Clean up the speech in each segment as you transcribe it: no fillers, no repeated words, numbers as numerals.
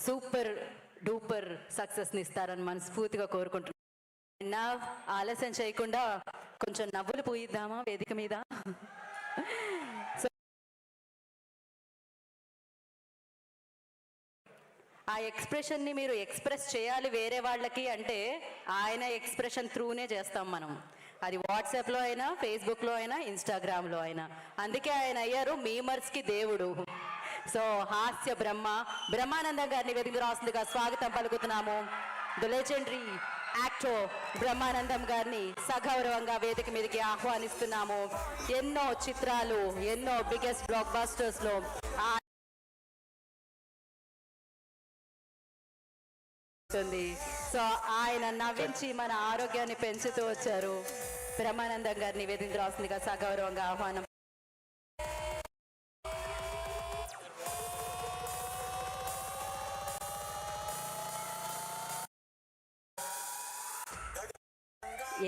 Super duper సక్సెస్ని ఇస్తారని మనస్ఫూర్తిగా కోరుకుంటున్నాను. నా ఆలస్యం చేయకుండా కొంచెం నవ్వులు పూయిద్దామా వేదిక మీద? ఆ ఎక్స్ప్రెషన్ని మీరు ఎక్స్ప్రెస్ చేయాలి వేరే వాళ్ళకి అంటే ఆయన ఎక్స్ప్రెషన్ త్రూనే చేస్తాం మనం. అది వాట్సాప్లో అయినా, ఫేస్బుక్లో అయినా, ఇన్స్టాగ్రామ్లో అయినా. అందుకే ఆయన అయ్యారు మీమర్స్కి దేవుడు. సో హాస్య బ్రహ్మానందం గారిని వేదిక రాస్తుందిగా స్వాగతం పలుకుతున్నాము. ద లెజెండరీ యాక్టర్ బ్రహ్మానందం గారిని సగౌరవంగా వేదిక మీదకి ఆహ్వానిస్తున్నాము. ఎన్నో చిత్రాలు, ఎన్నో బిగ్గెస్ట్ బ్లాక్ బస్టర్స్లో సో ఆయన నవ్వించి మన ఆరోగ్యాన్ని పెంచుతూ వచ్చారు. బ్రహ్మానందం గారిని వేదిక రాస్తుందిగా సగౌరవంగా ఆహ్వానం.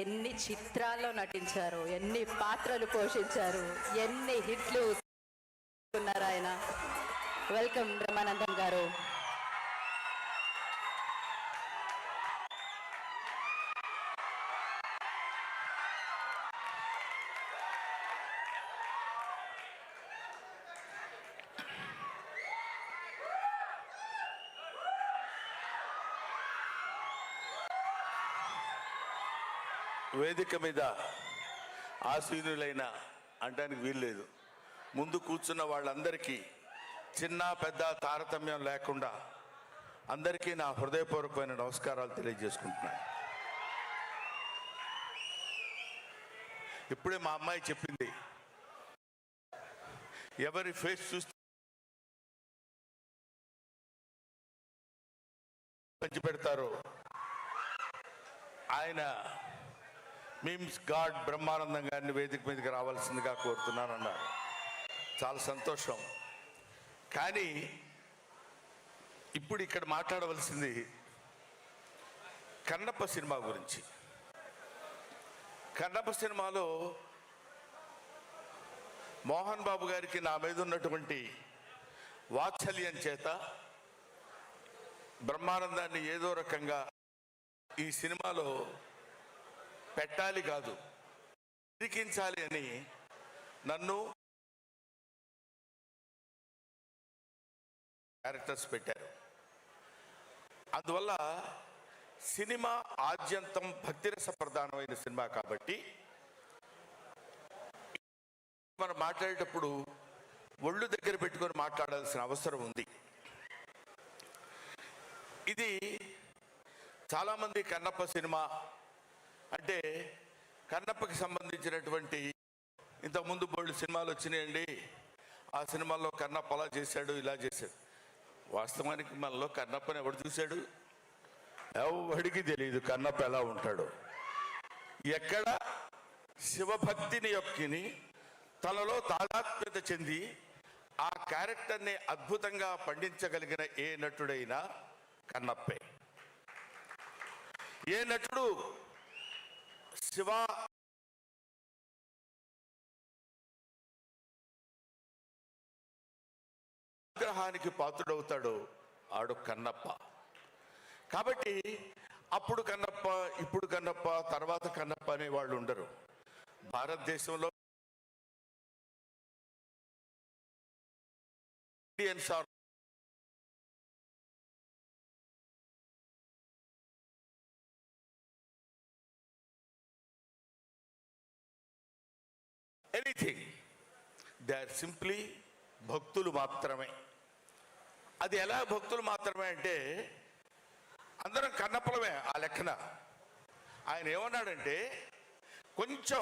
ఎన్ని చిత్రాల్లో నటించారు, ఎన్ని పాత్రలు పోషించారు, ఎన్ని హిట్లు ఉన్నారు ఆయన. వెల్కమ్ బ్రహ్మానందం గారు. వేదిక మీద ఆసీనులైన అంటానికి వీల్లేదు. ముందు కూర్చున్న వాళ్ళందరికీ చిన్న పెద్ద తారతమ్యం లేకుండా అందరికీ నా హృదయపూర్వకమైన నమస్కారాలు తెలియజేసుకుంటున్నాను. ఇప్పుడే మా అమ్మాయి చెప్పింది, ఎవరి ఫేస్ చూస్తే పంచిపెడతారో ఆయన మీమ్స్ గాడ్ బ్రహ్మానందం గారిని వేదిక మీదకి రావాల్సిందిగా కోరుతున్నానన్నారు. చాలా సంతోషం. కానీ ఇప్పుడు ఇక్కడ మాట్లాడవలసింది కన్నప్ప సినిమా గురించి. కన్నప్ప సినిమాలో మోహన్ బాబు గారికి నా మీద ఉన్నటువంటి వాత్సల్యం చేత బ్రహ్మానందాన్ని ఏదో రకంగా ఈ సినిమాలో పెట్టాలి కాదు ఇరికించాలి అని నన్ను క్యారెక్టర్స్ పెట్టారు. అందువల్ల సినిమా ఆద్యంతం భక్తిరస ప్రధానమైన సినిమా కాబట్టి మనం మాట్లాడేటప్పుడు ఒళ్ళు దగ్గర పెట్టుకొని మాట్లాడాల్సిన అవసరం ఉంది. ఇది చాలామంది కన్నప్ప సినిమా అంటే కన్నప్పకి సంబంధించినటువంటి ఇంతకుముందు బోల్డ్ సినిమాలు వచ్చినాయండి, ఆ సినిమాల్లో కన్నప్ప అలా చేశాడు ఇలా చేశాడు. వాస్తవానికి మనలో కన్నప్పని ఎవడు చూశాడు? ఎవడికి తెలియదు కన్నప్ప ఎలా ఉంటాడు. ఎక్కడ శివభక్తిని యొక్కిని తనలో తాదాత్మ్యత చెంది ఆ క్యారెక్టర్ని అద్భుతంగా పండించగలిగిన ఏ నటుడైనా కన్నప్పే. ఏ నటుడు శివ అనుగ్రహానికి పాత్రుడవుతాడు ఆడు కన్నప్ప. కాబట్టి అప్పుడు కన్నప్ప, ఇప్పుడు కన్నప్ప, తర్వాత కన్నప్ప అనే వాళ్ళు ఉండరు. భారతదేశంలో Indians are anything, they are simply భక్తులు మాత్రమే. అది ఎలా భక్తులు మాత్రమే అంటే అందరం కన్నప్పలమే ఆ లెక్కన. ఆయన ఏమన్నాడంటే కొంచెం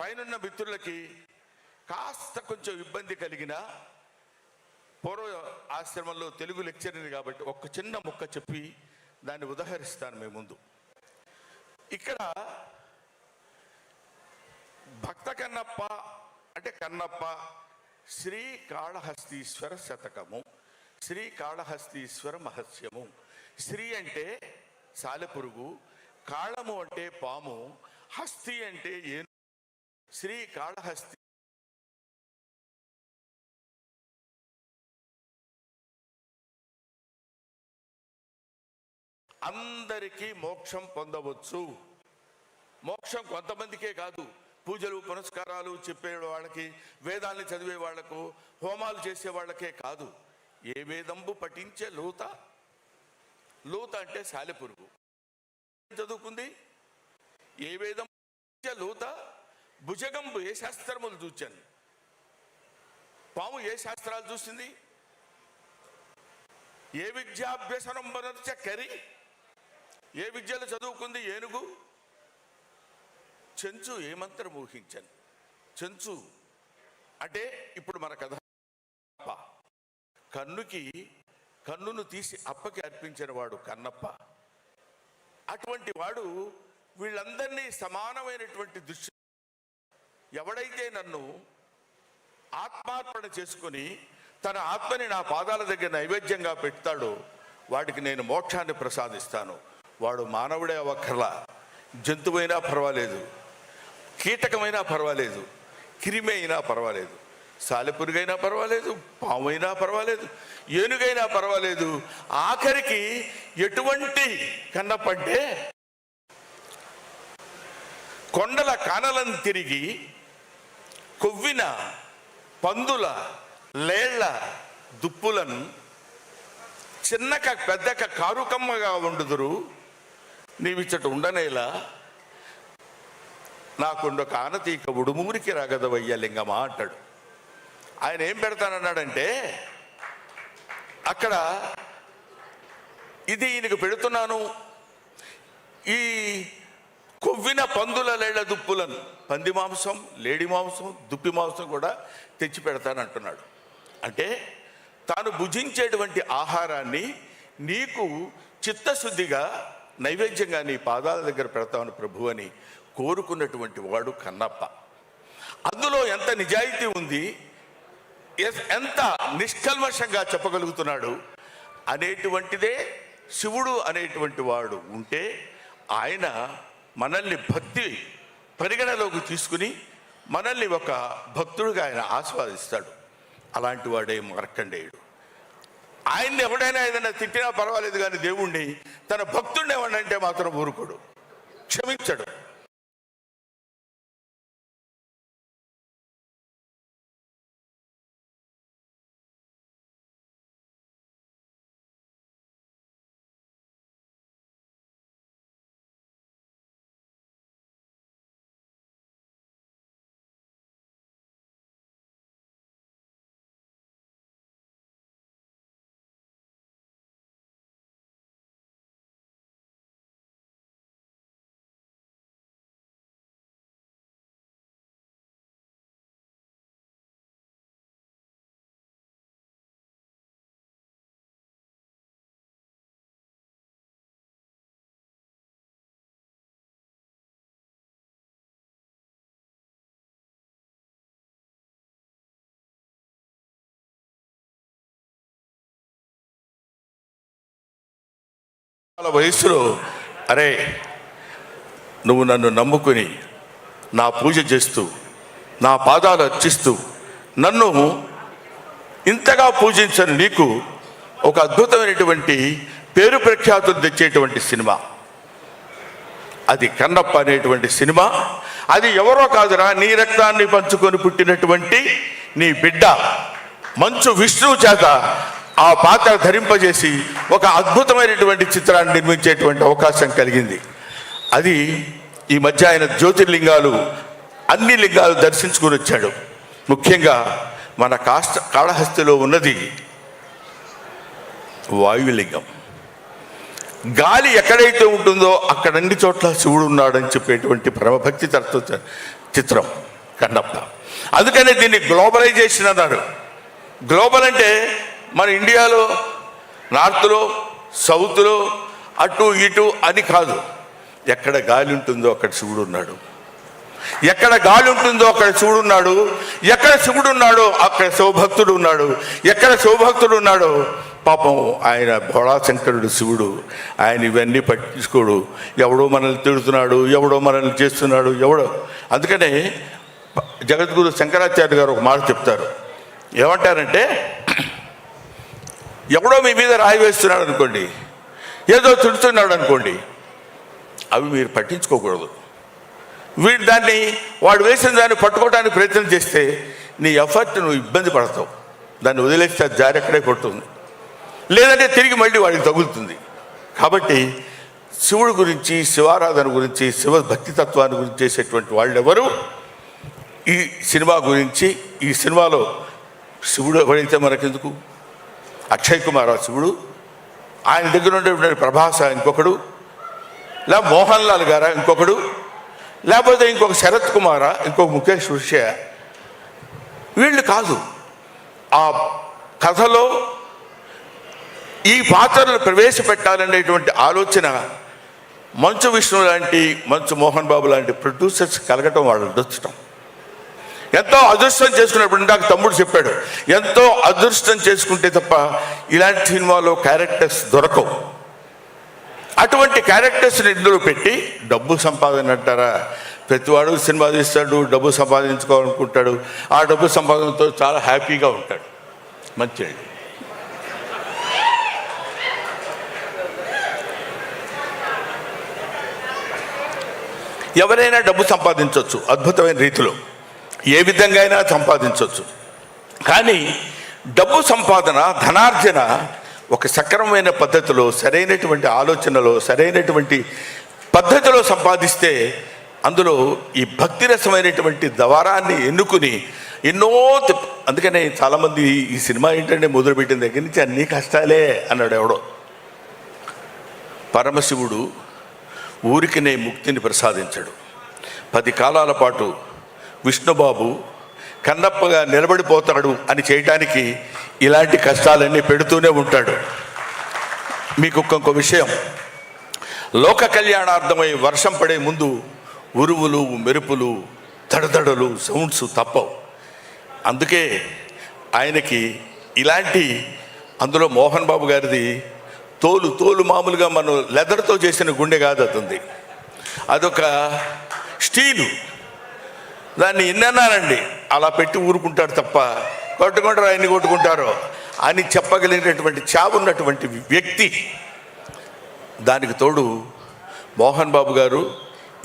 పైనున్న మిత్రులకి కాస్త కొంచెం ఇబ్బంది కలిగిన పూర్వ ఆశ్రమంలో తెలుగు లెక్చరర్ కాబట్టి ఒక చిన్న ముక్క చెప్పి దాన్ని ఉదహరిస్తాను మీ ముందు. ఇక్కడ భక్త కన్నప్ప అంటే కన్నప్ప శ్రీకాళహస్తీశ్వర శతకము, శ్రీకాళహస్తీశ్వర మహస్యము. శ్రీ అంటే సాలెపురుగు, కాళము అంటే పాము, హస్తి అంటే ఏను. శ్రీకాళహస్తి అందరికీ మోక్షం పొందవచ్చు. మోక్షం కొంతమందికే కాదు, పూజలు పునస్కారాలు చెప్పే వాళ్ళకి, వేదాన్ని చదివే వాళ్లకు, హోమాలు చేసే వాళ్ళకే కాదు. ఏ వేదంబు పఠించే లూత, లూత అంటే సాలెపురుగు చదువుకుంది. ఏ వేదం లూత భుజగంబు ఏ శాస్త్రములు చూచాను. పాము ఏ శాస్త్రాలు చూసింది? ఏ విద్యాభ్యసనం బనర్చ కరి, ఏ విద్యలు చదువుకుంది ఏనుగు. చెంచు ఏ మంత్రం ఊహించాను. చెంచు అంటే ఇప్పుడు మన కథ, కన్నును తీసి అప్పకి అర్పించిన వాడు కన్నప్ప. అటువంటి వాడు వీళ్ళందరినీ సమానమైనటువంటి దృష్టి, ఎవడైతే నన్ను ఆత్మార్పణ చేసుకుని తన ఆత్మని నా పాదాల దగ్గర నైవేద్యంగా పెడతాడో వాడికి నేను మోక్షాన్ని ప్రసాదిస్తాను. వాడు మానవుడే అవ్వక్కర్లా, జంతువైనా పర్వాలేదు, కీటకమైనా పర్వాలేదు, క్రిమి అయినా పర్వాలేదు, సాలెపురుగైనా పర్వాలేదు, పాము అయినా పర్వాలేదు, ఏనుగైనా పర్వాలేదు. ఆఖరికి ఎటువంటి కన్నప్పంటే కొండల కానలను తిరిగి కొవ్విన పందుల లేళ్ల దుప్పులను చిన్నక పెద్దక కారుకమ్మగా ఉండుదురు, నీవిచ్చట ఉండనేలా నాకుండొక ఆనతీక ఉడుమూరికి రాగదవయ్య లింగమా అంటాడు. ఆయన ఏం పెడతానన్నాడంటే, అక్కడ ఇది ఈయనకు పెడుతున్నాను, ఈ కొవ్విన పందుల లేళ్ల దుప్పులను, పంది మాంసం, లేడి మాంసం, దుప్పి మాంసం కూడా తెచ్చి పెడతానంటున్నాడు. అంటే తాను భుజించేటువంటి ఆహారాన్ని నీకు చిత్తశుద్ధిగా నైవేద్యంగా నీ పాదాల దగ్గర పెడతాను ప్రభు అని కోరుకున్నటువంటి వాడు కన్నప్ప. అందులో ఎంత నిజాయితీ ఉంది, ఎంత నిష్కల్మషంగా చెప్పగలుగుతున్నాడు అనేటువంటిదే శివుడు అనేటువంటి వాడు ఉంటే ఆయన మనల్ని భక్తి పరిగణలోకి తీసుకుని మనల్ని ఒక భక్తుడిగా ఆయన ఆస్వాదిస్తాడు. అలాంటి వాడే మార్కండేయుడు. ఆయన్ని ఎవడైనా ఏదైనా తిట్టినా పర్వాలేదు కానీ దేవుణ్ణి, తన భక్తుడిని ఎవడంటే మాత్రం ఊరుకోడు, క్షమించడు. వయసులో అరే నువ్వు నన్ను నమ్ముకుని నా పూజ చేస్తూ నా పాదాలు అర్చిస్తూ నన్ను ఇంతగా పూజించని నీకు ఒక అద్భుతమైనటువంటి పేరు ప్రఖ్యాతులు తెచ్చేటువంటి సినిమా అది కన్నప్ప అనేటువంటి సినిమా. అది ఎవరో కాదురా, నీ రక్తాన్ని పంచుకొని పుట్టినటువంటి నీ బిడ్డ మంచు విష్ణువు చేత ఆ పాత్ర ధరింపజేసి ఒక అద్భుతమైనటువంటి చిత్రాన్ని నిర్మించేటువంటి అవకాశం కలిగింది. అది ఈ మధ్య ఆయన జ్యోతిర్లింగాలు, అన్ని లింగాలు దర్శించుకుని వచ్చాడు. ముఖ్యంగా మన కాళహస్తిలో ఉన్నది వాయులింగం. గాలి ఎక్కడైతే ఉంటుందో అక్కడ అన్ని చోట్ల శివుడు ఉన్నాడని చెప్పేటువంటి పరమభక్తి తత్వ చిత్రం కన్నప్ప. అందుకనే దీన్ని గ్లోబలైజేషన్ అన్నారు. గ్లోబల్ అంటే మన ఇండియాలో నార్త్లో సౌత్లో అటు ఇటు అని కాదు. ఎక్కడ గాలి ఉంటుందో అక్కడ శివుడు ఉన్నాడు, ఎక్కడ గాలి ఉంటుందో అక్కడ శివుడు ఉన్నాడు, ఎక్కడ శివుడు ఉన్నాడో అక్కడ శివభక్తుడు ఉన్నాడు, ఎక్కడ శివభక్తుడు ఉన్నాడో పాపం ఆయన భోళాశంకరుడు శివుడు. ఆయన ఇవన్నీ పట్టించుకోడు. ఎవడో మనల్ని తిడుతున్నాడు, ఎవడో మనల్ని చేస్తున్నాడు, ఎవడో. అందుకనే జగద్గురు శంకరాచార్య గారు ఒక మాట చెప్తారు. ఏమంటారంటే, ఎవడో మీ మీద రాయి వేస్తున్నాడు అనుకోండి, ఏదో తిడుతున్నాడు అనుకోండి, అవి మీరు పట్టించుకోకూడదు. వీడు దాన్ని వాడు వేసిన దాన్ని పట్టుకోవడానికి ప్రయత్నం చేస్తే నీ ఎఫర్ట్ నువ్వు ఇబ్బంది పడతావు. దాన్ని వదిలేస్తే అది జారి అక్కడే కొడుతుంది, లేదంటే తిరిగి మళ్ళీ వాడికి తగులుతుంది. కాబట్టి శివుడి గురించి, శివారాధన గురించి, శివ భక్తితత్వాన్ని గురించి చేసేటువంటి వాళ్ళు ఎవరు ఈ సినిమా గురించి, ఈ సినిమాలో శివుడు ఎవరైతే మనకెందుకు, అక్షయ్ కుమార్ ఆ శివుడు, ఆయన దగ్గర ఉండేటువంటి ప్రభాస ఇంకొకడు, లేకపోతే మోహన్ లాల్ గారా ఇంకొకడు, లేకపోతే ఇంకొక శరత్ కుమారా, ఇంకొక ముఖేష్ ఋషి, వీళ్ళు కాదు. ఆ కథలో ఈ పాత్రలు ప్రవేశపెట్టాలనేటువంటి ఆలోచన మంచు విష్ణు లాంటి, మంచు మోహన్ బాబు లాంటి ప్రొడ్యూసర్స్ కలగటం వాళ్ళ అదృష్టం. ఎంతో అదృష్టం చేసుకున్నప్పుడు నాకు తమ్ముడు చెప్పాడు, ఎంతో అదృష్టం చేసుకుంటే తప్ప ఇలాంటి సినిమాలో క్యారెక్టర్స్ దొరకవు. అటువంటి క్యారెక్టర్స్ని ఇందులో పెట్టి డబ్బు సంపాదన అంటారా, ప్రతివాడు సినిమా తీస్తాడు, డబ్బు సంపాదించుకోవాలనుకుంటాడు, ఆ డబ్బు సంపాదనతో చాలా హ్యాపీగా ఉంటాడు. మంచిది. ఎవరైనా డబ్బు సంపాదించవచ్చు అద్భుతమైన రీతిలో, ఏ విధంగా అయినా సంపాదించవచ్చు. కానీ డబ్బు సంపాదన, ధనార్జన ఒక సక్రమమైన పద్ధతిలో, సరైనటువంటి ఆలోచనలో, సరైనటువంటి పద్ధతిలో సంపాదిస్తే అందులో ఈ భక్తిరసమైనటువంటి ద్వారాన్ని ఎన్నుకుని ఎన్నో అందుకనే చాలామంది ఈ సినిమా ఏంటంటే మొదలుపెట్టిన దగ్గర నుంచి అన్నీ కష్టాలే అన్నాడు ఎవడో. పరమశివుడు ఊరికినే ముక్తిని ప్రసాదించాడు. 10 కాలాల పాటు విష్ణుబాబు కన్నప్పగా నిలబడిపోతాడు అని చేయటానికి ఇలాంటి కష్టాలన్నీ పెడుతూనే ఉంటాడు. మీకు ఇంకొక విషయం, లోక కళ్యాణార్థమై వర్షం పడే ముందు ఉరువులు, మెరుపులు, దడదడలు, సౌండ్స్ తప్పవు. అందుకే ఆయనకి ఇలాంటి, అందులో మోహన్ బాబు గారిది తోలు మామూలుగా మనం లెదర్తో చేసిన గుండె కాదు, అతుంది అదొక స్టీలు. దాన్ని ఎన్నన్నానండి అలా పెట్టి ఊరుకుంటాడు తప్ప కొట్టుకుంటారు ఆయన్ని కొట్టుకుంటారో అని చెప్పగలిగినటువంటి చావున్నటువంటి వ్యక్తి. దానికి తోడు మోహన్ బాబు గారు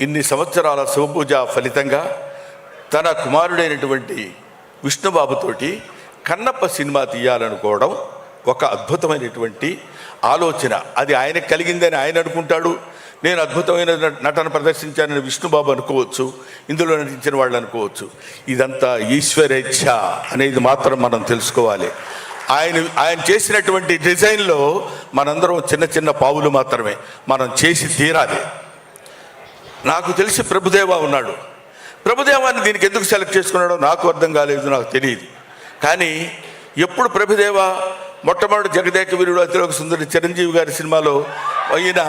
ఇన్ని సంవత్సరాల శివపూజ ఫలితంగా తన కుమారుడైనటువంటి విష్ణుబాబుతోటి కన్నప్ప సినిమా తీయాలనుకోవడం ఒక అద్భుతమైనటువంటి ఆలోచన. అది ఆయనకు కలిగిందని ఆయన అనుకుంటాడు, నేను అద్భుతమైన నటన ప్రదర్శించానని విష్ణుబాబు అనుకోవచ్చు, ఇందులో నటించిన వాళ్ళు అనుకోవచ్చు. ఇదంతా ఈశ్వరేచ్ఛ అనేది మాత్రం మనం తెలుసుకోవాలి. ఆయన చేసినటువంటి డిజైన్లో మనందరం చిన్న చిన్న పావులు మాత్రమే, మనం చేసి తీరాలి. నాకు తెలిసి ప్రభుదేవా ఉన్నాడు. ప్రభుదేవాన్ని దీనికి ఎందుకు సెలెక్ట్ చేసుకున్నాడో నాకు అర్థం కాలేదు, నాకు తెలియదు. కానీ ఎప్పుడు ప్రభుదేవా మొట్టమొదటి జగదేక వీరుడు అతిలోక సుందరి చిరంజీవి గారి సినిమాలో అయిన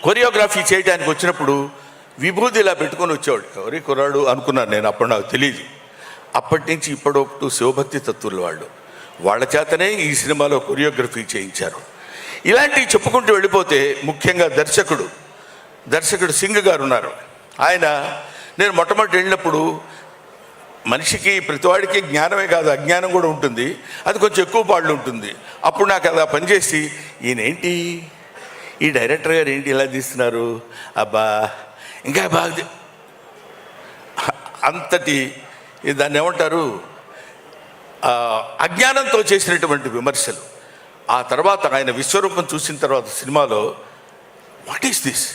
కొరియోగ్రఫీ చేయడానికి వచ్చినప్పుడు విభూతి ఇలా పెట్టుకొని వచ్చేవాడు. ఎవరి కుర్రాడు అనుకున్నాను నేను, అప్పుడు నాకు తెలియదు. అప్పటి నుంచి ఇప్పటివరకు శివభక్తి తత్వులు వాళ్ళ చేతనే ఈ సినిమాలో కొరియోగ్రఫీ చేయించారు. ఇలాంటివి చెప్పుకుంటూ వెళ్ళిపోతే ముఖ్యంగా దర్శకుడు సింగ్ గారు ఉన్నారు. ఆయన, నేను మొట్టమొదటి వెళ్ళినప్పుడు మనిషికి ప్రతివాడికి జ్ఞానమే కాదు అజ్ఞానం కూడా ఉంటుంది, అది కొంచెం ఎక్కువ పాళ్ళు ఉంటుంది. అప్పుడు నాకు అలా పనిచేసి ఈయనేంటి, ఈ డైరెక్టర్ గారు ఏంటి ఇలా తీస్తున్నారు, అబ్బా ఇంకా బాగా అంతటి దాన్ని ఏమంటారు అజ్ఞానంతో చేసినటువంటి విమర్శలు. ఆ తర్వాత ఆయన విశ్వరూపం చూసిన తర్వాత సినిమాలో what is this,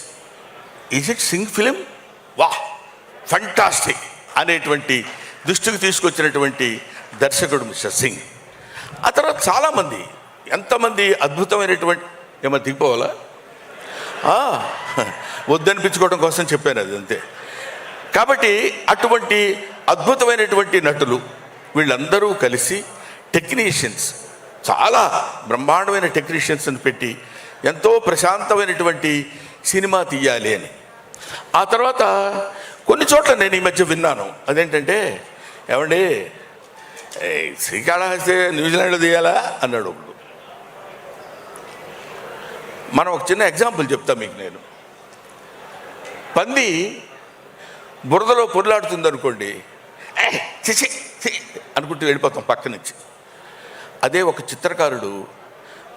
is it Singh film, వా ఫంటాస్టిక్ అనేటువంటి దృష్టికి తీసుకొచ్చినటువంటి దర్శకుడు మిస్టర్ సింగ్. ఆ తర్వాత చాలామంది, ఎంతమంది అద్భుతమైనటువంటి, ఏమో దిగిపోవాలా, వద్దనిపించుకోవడం కోసం చెప్పాను అది అంతే. కాబట్టి అటువంటి అద్భుతమైనటువంటి నటులు వీళ్ళందరూ కలిసి టెక్నీషియన్స్, చాలా బ్రహ్మాండమైన టెక్నీషియన్స్ని పెట్టి ఎంతో ప్రశాంతమైనటువంటి సినిమా తీయాలి అని. ఆ తర్వాత కొన్ని చోట్ల నేను ఈ మధ్య విన్నాను, అదేంటంటే ఏమండి శ్రీకాళహస్తి న్యూజిలాండ్లో తీయాలా అన్నాడు ఒకడు. మనం ఒక చిన్న ఎగ్జాంపుల్ చెప్తాం మీకు. నేను పంది బురదలో పొరలాడుతుంది అనుకోండి, చిచి అనుకుంటూ వెళ్ళిపోతాం పక్క నుంచి. అదే ఒక చిత్రకారుడు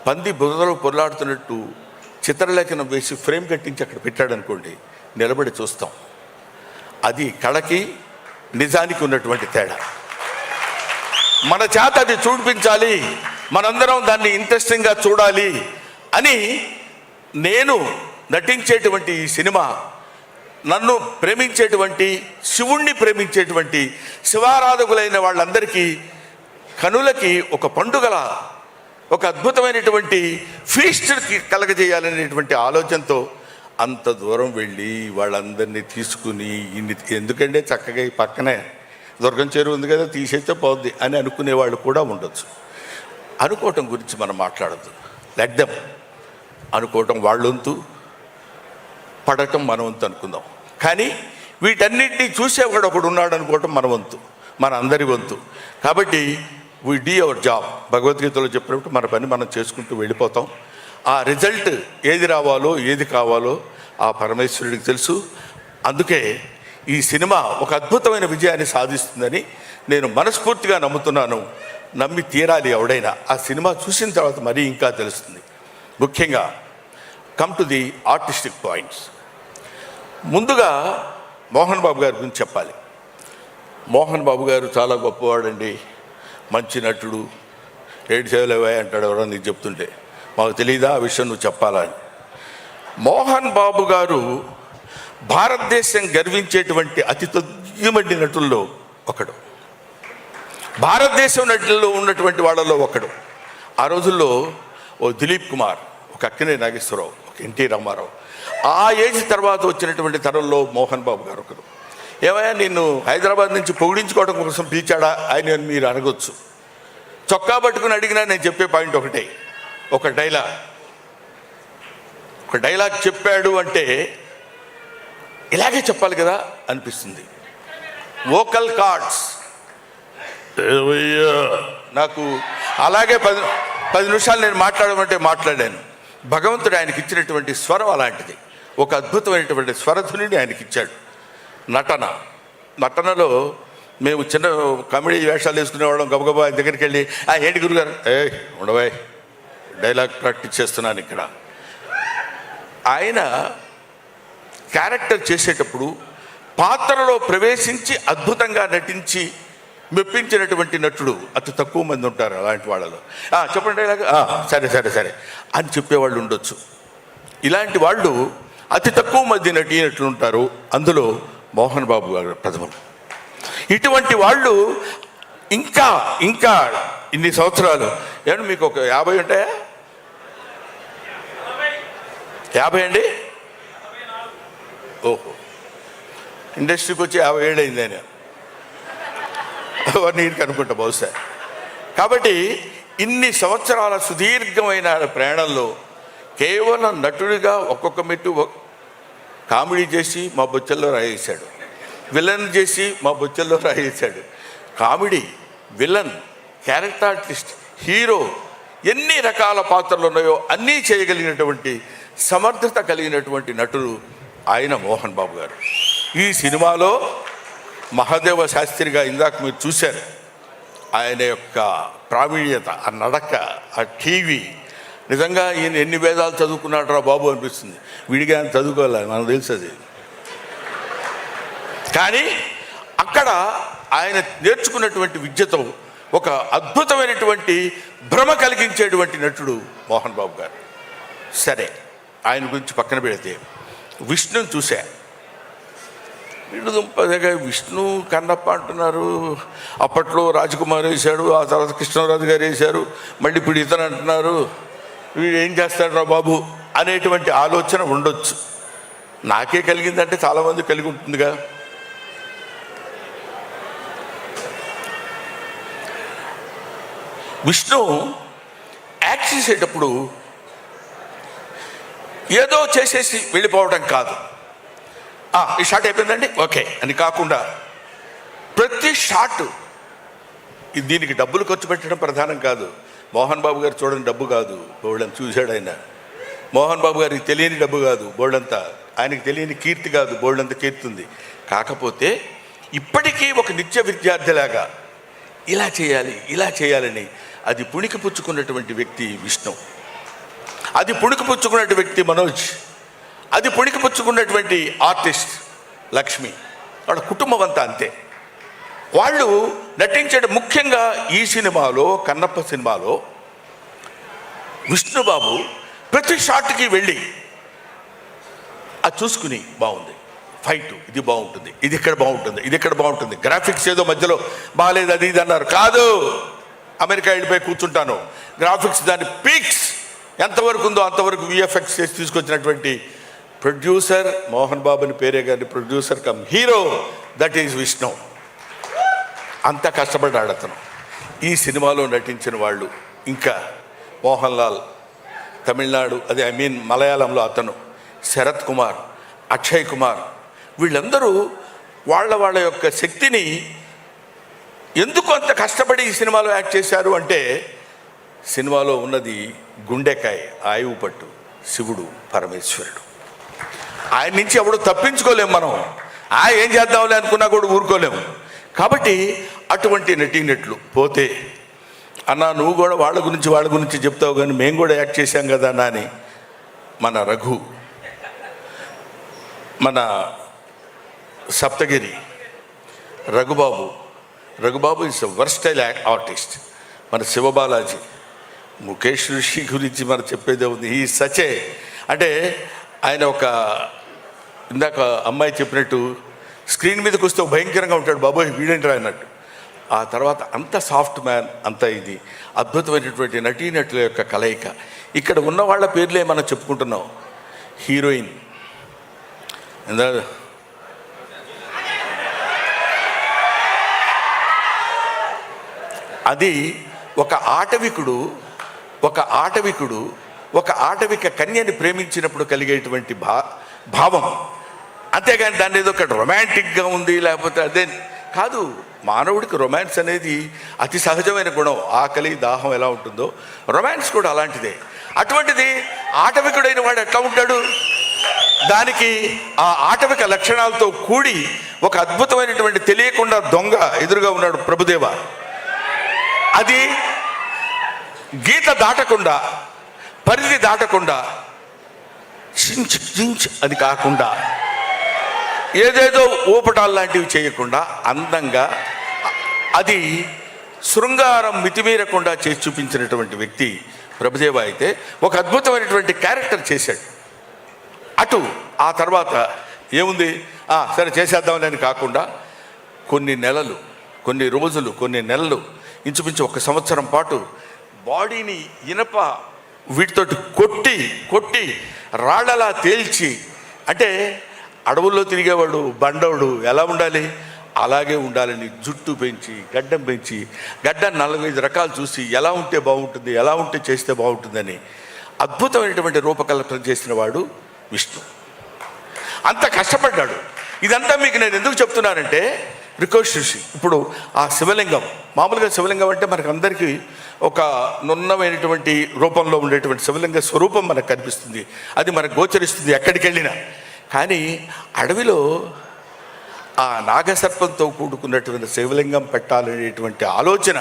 పంది బురదలో పొర్లాడుతున్నట్టు చిత్రలేఖనం వేసి ఫ్రేమ్ కట్టించి అక్కడ పెట్టాడు అనుకోండి, నిలబడి చూస్తాం. అది కళకి నిజానికి ఉన్నటువంటి తేడా. మన చేత అది చూపించాలి, మనందరం దాన్ని ఇంట్రెస్టింగ్గా చూడాలి అని నేను నటించేటువంటి ఈ సినిమా నన్ను ప్రేమించేటువంటి, శివుణ్ణి ప్రేమించేటువంటి శివారాధకులైన వాళ్ళందరికీ కనులకి ఒక పండుగల, ఒక అద్భుతమైనటువంటి ఫీస్ట్కి కలగజేయాలనేటువంటి ఆలోచనతో అంత దూరం వెళ్ళి వాళ్ళందరినీ తీసుకుని ఎందుకంటే చక్కగా ఈ పక్కనే దుర్గం చెరువు ఉంది కదా, తీసేస్తే పోద్ది అని అనుకునే వాళ్ళు కూడా ఉండొచ్చు. అనుకోవటం గురించి మనం మాట్లాడద్దు. లెట్ దెమ్ అనుకోవటం వాళ్ళ వంతు, పడటం మన వంతు అనుకుందాం. కానీ వీటన్నిటినీ చూసేవాడు ఒకడు ఉన్నాడు అనుకోవటం మన వంతు, మన అందరి వంతు. కాబట్టి వీ డీ అవర్ జాబ్. భగవద్గీతలో చెప్పినప్పుడు మన పని మనం చేసుకుంటూ వెళ్ళిపోతాం. ఆ రిజల్ట్ ఏది రావాలో ఏది కావాలో ఆ పరమేశ్వరుడికి తెలుసు. అందుకే ఈ సినిమా ఒక అద్భుతమైన విజయాన్ని సాధిస్తుందని నేను మనస్ఫూర్తిగా నమ్ముతున్నాను. నమ్మి తీరాలి ఎవడైనా. ఆ సినిమా చూసిన తర్వాత మరీ ఇంకా తెలుస్తుంది. ముఖ్యంగా come to the artistic points. ముందుగా మోహన్ బాబు గారి గురించి చెప్పాలి. మోహన్ బాబు గారు చాలా గొప్పవాడండి, మంచి నటుడు. 7 సేవలు అంటాడు ఎవరో నీకు చెప్తుంటే, మాకు తెలియదా ఆ విషయం నువ్వు చెప్పాలని. మోహన్ బాబు గారు భారతదేశం గర్వించేటువంటి అతి తొమ్మిది నటుల్లో ఒకడు, భారతదేశం నటుల్లో ఉన్నటువంటి వాళ్ళలో ఒకడు. ఆ రోజుల్లో ఓ దిలీప్ కుమార్, ఒక అక్కినే నాగేశ్వరరావు, ఒక ఎన్టీ రామారావు, ఆ ఏజ్ తర్వాత వచ్చినటువంటి తరంలో మోహన్ బాబు గారు ఒకరు. ఏమయ్యా నిన్ను హైదరాబాద్ నుంచి పొగిడించుకోవడం కోసం పిలిచాడా ఆయన మీరు అనగొచ్చు. చొక్కా పట్టుకుని అడిగినా నేను చెప్పే పాయింట్ ఒకటే, ఒక డైలాగ్ చెప్పాడు అంటే ఇలాగే చెప్పాలి కదా అనిపిస్తుంది. వోకల్ కార్డ్స్ నాకు అలాగే 10 నిమిషాలు నేను మాట్లాడమంటే మాట్లాడాను. భగవంతుడు ఆయనకి ఇచ్చినటువంటి స్వరం అలాంటిది. ఒక అద్భుతమైనటువంటి స్వరధునిని ఆయనకి ఇచ్చాడు. నటనలో మేము చిన్న కామెడీ వేషాలు వేసుకునేవాళ్ళం. గబగబా ఆయన దగ్గరికి వెళ్ళి ఏంటి గురుగారు, ఉండవే డైలాగ్ ప్రాక్టీస్ చేస్తున్నాను ఇక్కడ. ఆయన క్యారెక్టర్ చేసేటప్పుడు పాత్రలో ప్రవేశించి అద్భుతంగా నటించి మెప్పించినటువంటి నటుడు అతి తక్కువ మంది ఉంటారు. అలాంటి వాళ్ళలో చెప్పండి డైలాగ్, సరే సరే సరే అని చెప్పేవాళ్ళు ఉండొచ్చు. ఇలాంటి వాళ్ళు అతి తక్కువ మంది నటులు ఉంటారు. అందులో మోహన్ బాబు గారు ప్రథమం. ఇటువంటి వాళ్ళు ఇంకా ఇంకా ఇన్ని సంవత్సరాలు, ఏమంటే మీకు ఒక 50 ఉంటాయా? 50 అండి? ఓహో, ఇండస్ట్రీకి వచ్చి 50 ఏళ్ళు అయింది ఆయన. 1 ఇయర్కి అనుకుంటా బహుశా. కాబట్టి ఇన్ని సంవత్సరాల సుదీర్ఘమైన ప్రయాణంలో కేవలం నటుడిగా ఒక్కొక్క మెట్టు కామెడీ చేసి మా బొచ్చల్లో రాయేశాడు, విలన్ చేసి మా బొచ్చల్లో రాయేశాడు. Comedy, villain, character artist, hero, ఎన్ని రకాల పాత్రలు ఉన్నాయో అన్నీ చేయగలిగినటువంటి సమర్థత కలిగినటువంటి నటుడు ఆయన మోహన్ బాబు గారు. ఈ సినిమాలో మహాదేవ శాస్త్రిగా ఇందాక మీరు చూశారు. ఆయన యొక్క ప్రావీణ్యత, ఆ నడక, ఆ టీవీ, నిజంగా ఈయన ఎన్ని వేదాలు చదువుకున్నాడు రా బాబు అనిపిస్తుంది. విడిగా ఆయన చదువుకోవాలి, మనకు తెలుసు అది. కానీ అక్కడ ఆయన నేర్చుకున్నటువంటి విద్యతో ఒక అద్భుతమైనటువంటి భ్రమ కలిగించేటువంటి నటుడు మోహన్ బాబు గారు. సరే, ఆయన గురించి పక్కన పెడితే విష్ణుని చూశా. విష్ణు కన్నప్ప అంటున్నారు. అప్పట్లో రాజకుమార్ వేశాడు, ఆ తర్వాత కృష్ణరాజు గారు వేశారు, మళ్ళీ ఇప్పుడు ఇతను అంటున్నారు. వీడు ఏం చేస్తాడు రా బాబు అనేటువంటి ఆలోచన ఉండొచ్చు. నాకే కలిగిందంటే చాలామంది కలిగి ఉంటుందిగా. విష్ణు యాక్ట్ చేసేటప్పుడు ఏదో చేసేసి వెళ్ళిపోవడం కాదు, ఈ షాట్ అయిపోయిందండి ఓకే అని కాకుండా ప్రతి షాట్, దీనికి డబ్బులు ఖర్చు పెట్టడం ప్రధానం కాదు. మోహన్ బాబు గారు చూడని డబ్బు కాదు, బోల్డంత చూశాడు ఆయన. మోహన్ బాబు గారికి తెలియని డబ్బు కాదు బోల్డంతా, ఆయనకి తెలియని కీర్తి కాదు బోల్డంత కీర్తి ఉంది. కాకపోతే ఇప్పటికీ ఒక నిత్య విద్యార్థిలాగా ఇలా చేయాలి ఇలా చేయాలని అది పుణికి పుచ్చుకున్నటువంటి వ్యక్తి విష్ణు. అది పుణికిపుచ్చుకున్నటువంటి వ్యక్తి మనోజ్, అది పుణికిపుచ్చుకున్నటువంటి ఆర్టిస్ట్ లక్ష్మి, వాళ్ళ కుటుంబం అంతా అంతే. వాళ్ళు నటించడం ముఖ్యంగా ఈ సినిమాలో, కన్నప్ప సినిమాలో విష్ణుబాబు ప్రతి షాట్కి వెళ్ళి అది చూసుకుని బాగుంది, ఫైట్ ఇది బాగుంటుంది, ఇది ఇక్కడ బాగుంటుంది, ఇది ఇక్కడ బాగుంటుంది, గ్రాఫిక్స్ ఏదో మధ్యలో బాగాలేదు అది ఇది అన్నారు. కాదు, అమెరికా వెళ్ళిపోయి కూర్చుంటాను, గ్రాఫిక్స్ దాని పీక్స్ ఎంతవరకు ఉందో అంతవరకు విఎఫ్ఎక్స్ చేసి తీసుకొచ్చినటువంటి ప్రొడ్యూసర్ మోహన్ బాబు అని పేరే కానీ producer come hero, that is Vishnu. అంత కష్టపడ్డాడు అతను. ఈ సినిమాలో నటించిన వాళ్ళు ఇంకా మోహన్ లాల్ తమిళనాడు, అదే మలయాళంలో అతను, శరత్ కుమార్, అక్షయ్ కుమార్, వీళ్ళందరూ వాళ్ళ యొక్క శక్తిని ఎందుకు అంత కష్టపడి ఈ సినిమాలో యాక్ట్ చేశారు అంటే, సినిమాలో ఉన్నది గుండెకాయ, ఆయువు పట్టు, శివుడు పరమేశ్వరుడు. ఆయన నుంచి ఎవడు తప్పించుకోలేము మనం. ఏం చేద్దాంలే అనుకున్నా కూడా ఊరుకోలేము. కాబట్టి అటువంటి నటీనట్లు పోతే, అన్నా నువ్వు కూడా వాళ్ళ గురించి చెప్తావు కానీ మేము కూడా యాక్ట్ చేశాం కదా అన్నా అని మన రఘు, మన Saptagiri Raghubabu is versatile artist. మన శివబాలాజీ, ముఖేష్ ఋషి గురించి మనం చెప్పేదే ఉంది. ఈ సచే అంటే ఆయన ఒక ఇందాక అమ్మాయి చెప్పినట్టు స్క్రీన్ మీదకి వస్తే భయంకరంగా ఉంటాడు, బాబోయ్ వీడేంట్రా అన్నట్టు. ఆ తర్వాత అంత సాఫ్ట్ మ్యాన్, అంత ఇది అద్భుతమైనటువంటి నటీనటుల యొక్క కలయిక. ఇక్కడ ఉన్న వాళ్ళ పేర్లే మనం చెప్పుకుంటున్నాం. హీరోయిన్ అది ఒక ఆటవిక కన్యని ప్రేమించినప్పుడు కలిగేటువంటి భావం. అంతేగాని దాన్ని ఏదో ఒక రొమాంటిక్గా ఉంది లేకపోతే అదే కాదు. మానవుడికి రొమాన్స్ అనేది అతి సహజమైన గుణం. ఆకలి దాహం ఎలా ఉంటుందో రొమాన్స్ కూడా అలాంటిదే. అటువంటిది ఆటవికుడైన వాడు ఎట్లా ఉంటాడు? దానికి ఆ ఆటవిక లక్షణాలతో కూడి ఒక అద్భుతమైనటువంటి తెలియకుండా దొంగ ఎదురుగా ఉన్నాడు ప్రభుదేవ. అది గీత దాటకుండా, పరిధి దాటకుండా, చించ్ అది కాకుండా, ఏదేదో ఊపటాలు లాంటివి చేయకుండా అందంగా, అది శృంగారం మితిమీరకుండా చేసి చూపించినటువంటి వ్యక్తి ప్రభుదేవ. అయితే ఒక అద్భుతమైనటువంటి క్యారెక్టర్ చేశాడు. అటు ఆ తర్వాత ఏముంది, సరే చేసేద్దామని అని కాకుండా కొన్ని నెలలు, కొన్ని రోజులు, కొన్ని నెలలు, ఇంచుమించు 1 సంవత్సరం పాటు బాడీని ఇనప వీటితోటి కొట్టి రాళ్ళలా తేల్చి, అంటే అడవుల్లో తిరిగేవాడు బండవుడు ఎలా ఉండాలి అలాగే ఉండాలని జుట్టు పెంచి, గడ్డం పెంచి, గడ్డం 45 రకాలు చూసి ఎలా ఉంటే బాగుంటుంది, ఎలా ఉంటే చేస్తే బాగుంటుందని అద్భుతమైనటువంటి రూపకల్పన చేసిన వాడు విష్ణు. అంత కష్టపడ్డాడు. ఇదంతా మీకు నేను ఎందుకు చెప్తున్నానంటే, రికోషి ఇప్పుడు ఆ శివలింగం, మామూలుగా శివలింగం అంటే మనకు అందరికీ ఒక నున్నమైనటువంటి రూపంలో ఉండేటువంటి శివలింగ స్వరూపం మనకు కనిపిస్తుంది, అది మనకు గోచరిస్తుంది ఎక్కడికి వెళ్ళినా. కానీ అడవిలో ఆ నాగసర్పంతో కూడుకున్నటువంటి శివలింగం పెట్టాలనేటువంటి ఆలోచన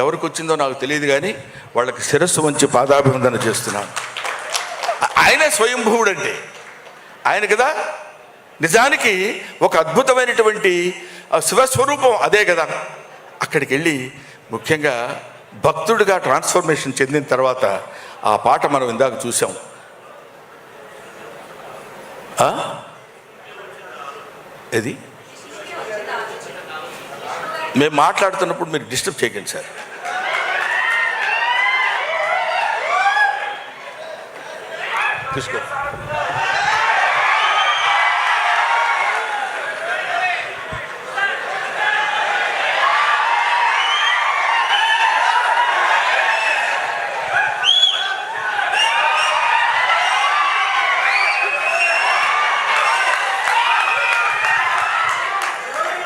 ఎవరికి వచ్చిందో నాకు తెలియదు, కానీ వాళ్ళకి శిరస్సు వంచి పాదాభివందన చేస్తున్నాను. ఆయన స్వయంభూవుడు అంటే ఆయన కదా. నిజానికి ఒక అద్భుతమైనటువంటి శివస్వరూపం అదే కదా. అక్కడికి వెళ్ళి ముఖ్యంగా భక్తుడిగా ట్రాన్స్ఫర్మేషన్ చెందిన తర్వాత ఆ పాట మనం ఇందాక చూసాం. ఇది మేము మాట్లాడుతున్నప్పుడు మీరు డిస్టర్బ్ చేయకండి సార్. తీసుకో.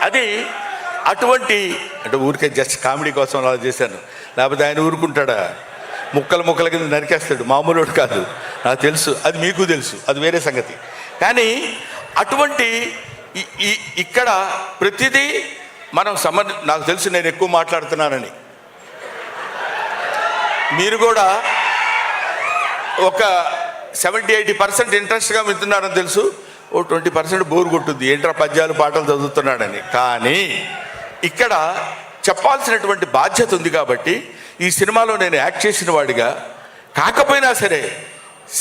అది అటువంటి అంటే ఊరికే జస్ట్ కామెడీ కోసం అలా చేశాను, లేకపోతే ఆయన ఊరుకుంటాడా? ముక్కల కింద నరికేస్తాడు, మామూలుడు కాదు, నాకు తెలుసు, అది మీకు తెలుసు, అది వేరే సంగతి. కానీ అటువంటి ఇక్కడ ప్రతిదీ మనం నాకు తెలుసు నేను ఎక్కువ మాట్లాడుతున్నానని. మీరు కూడా ఒక 70-80% ఇంట్రెస్ట్గా వింటున్నారని తెలుసు, ఓ 20% బోర్ కొట్టుద్ది, ఏంట్రా పద్యాలు పాటలు చదువుతున్నాడని. కానీ ఇక్కడ చెప్పాల్సినటువంటి బాధ్యత ఉంది కాబట్టి ఈ సినిమాలో నేను యాక్ట్ చేసిన వాడిగా కాకపోయినా సరే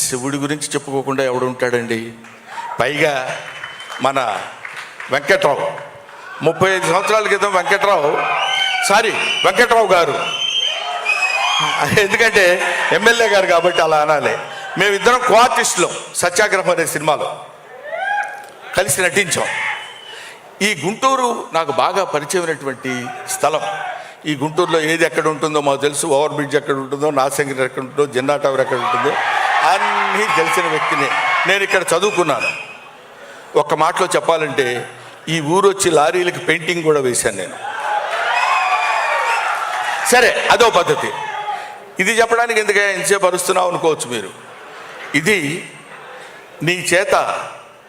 శివుడి గురించి చెప్పుకోకుండా ఎవడు ఉంటాడండి. పైగా మన వెంకట్రావు 35 సంవత్సరాల క్రితం వెంకట్రావు గారు, ఎందుకంటే ఎమ్మెల్యే గారు కాబట్టి అలా అనాలి, మేమిద్దరం కో ఆర్టిస్టులం సత్యాగ్రహం అనే సినిమాలో కలిసి నటించాం. ఈ గుంటూరు నాకు బాగా పరిచయమైనటువంటి స్థలం. ఈ గుంటూరులో ఏది ఎక్కడ ఉంటుందో మాకు తెలుసు, ఓవర్ బ్రిడ్జ్ ఎక్కడ ఉంటుందో, నాసంగిరి ఎక్కడ ఉంటుందో, జిన్నా టవర్ ఎక్కడ ఉంటుందో అన్నీ తెలిసిన వ్యక్తిని. నేను ఇక్కడ చదువుకున్నాను. ఒక్క మాటలో చెప్పాలంటే ఈ ఊరు వచ్చి లారీలకి పెయింటింగ్ కూడా వేశాను నేను. సరే, అదో పద్ధతి. ఇది చెప్పడానికి ఎందుకే ఎంతసేపు అరుస్తున్నావు అనుకోవచ్చు మీరు. ఇది నీ చేత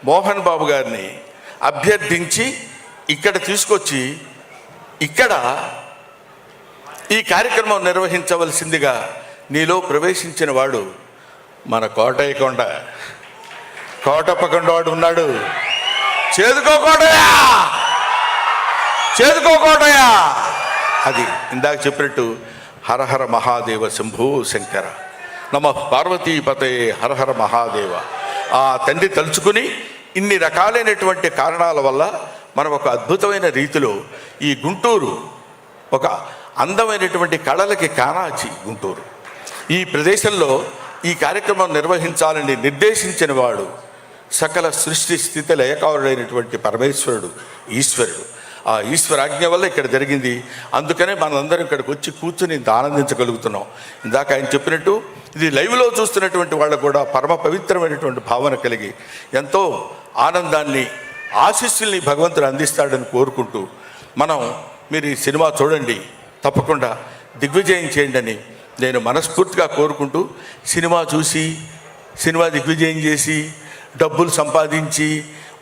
మోహన్ బాబు గారిని అభ్యర్థించి ఇక్కడ తీసుకొచ్చి ఇక్కడ ఈ కార్యక్రమం నిర్వహించవలసిందిగా నీలో ప్రవేశించిన వాడు మన కోటప్పకొండ వాడు ఉన్నాడు. చేదుకోకోటయా అది ఇందాక చెప్పినట్టు హరహర మహాదేవ శంభూ శంకర నమ పార్వతీపతే హరహర మహాదేవ. ఆ తండ్రి తలుచుకుని ఇన్ని రకాలైనటువంటి కారణాల వల్ల మనం ఒక అద్భుతమైన రీతిలో ఈ గుంటూరు ఒక అందమైనటువంటి కళలకి కానాచి గుంటూరు ఈ ప్రదేశంలో ఈ కార్యక్రమం నిర్వహించాలని నిర్దేశించిన వాడు సకల సృష్టి స్థితి లయకారుడైనటువంటి పరమేశ్వరుడు, ఈశ్వరుడు. ఆ ఈశ్వరాజ్ఞ వల్ల ఇక్కడ జరిగింది. అందుకనే మనందరం ఇక్కడికి వచ్చి కూర్చుని ఆనందించగలుగుతున్నాం. ఇందాక ఆయన చెప్పినట్టు ఇది లైవ్లో చూస్తున్నటువంటి వాళ్ళకు కూడా పరమ పవిత్రమైనటువంటి భావన కలిగి ఎంతో ఆనందాన్ని, ఆశీస్సుల్ని భగవంతుడు అందిస్తాడని కోరుకుంటూ మీరు ఈ సినిమా చూడండి, తప్పకుండా దిగ్విజయం చేయండి అని నేను మనస్ఫూర్తిగా కోరుకుంటూ, సినిమా చూసి సినిమా దిగ్విజయం చేసి డబ్బులు సంపాదించి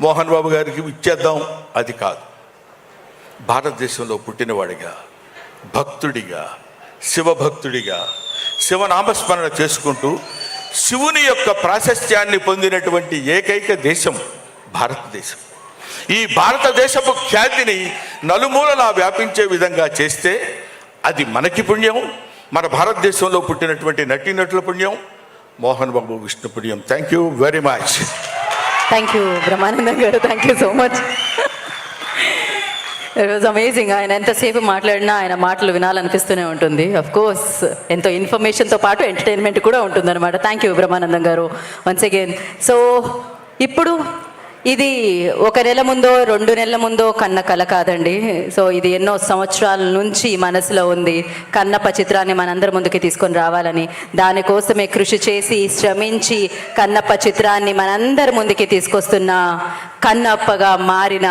మోహన్ బాబు గారికి ఇచ్చేద్దాం అది కాదు. భారతదేశంలో పుట్టినవాడిగా, భక్తుడిగా, శివభక్తుడిగా శివనామస్మరణ చేసుకుంటూ శివుని యొక్క ప్రాశస్త్యాన్ని పొందినటువంటి ఏకైక దేశం భారతదేశం. ఈ భారతదేశపు ఖ్యాతిని నలుమూలలా వ్యాపించే విధంగా చేస్తే అది మనకి పుణ్యం, మన భారతదేశంలో పుట్టినటువంటి నటీనటుల పుణ్యం, మోహన్ బాబు విష్ణు పుణ్యం. Thank you very much. Thank you Brahmanandam garu, thank you so much. It was amazing. ఆయన ఎంతసేపు మాట్లాడినా ఆయన మాటలు వినాలనిపిస్తూనే ఉంటుంది. అఫ్ కోర్స్ ఎంతో ఇన్ఫర్మేషన్తో పాటు ఎంటర్టైన్మెంట్ కూడా ఉంటుందన్నమాట. థ్యాంక్ యూ బ్రహ్మానందం గారు వన్స్ అగైన్. సో ఇప్పుడు ఇది 1 నెల ముందో 2 నెలల ముందో కన్న కల కాదండి. సో ఇది ఎన్నో సంవత్సరాల నుంచి మనసులో ఉంది. కన్నప్ప చిత్రాన్ని మనందరి ముందుకి తీసుకొని రావాలని, దానికోసమే కృషి చేసి శ్రమించి కన్నప్ప చిత్రాన్ని మనందరి ముందుకి తీసుకొస్తున్న కన్నప్పగా మారిన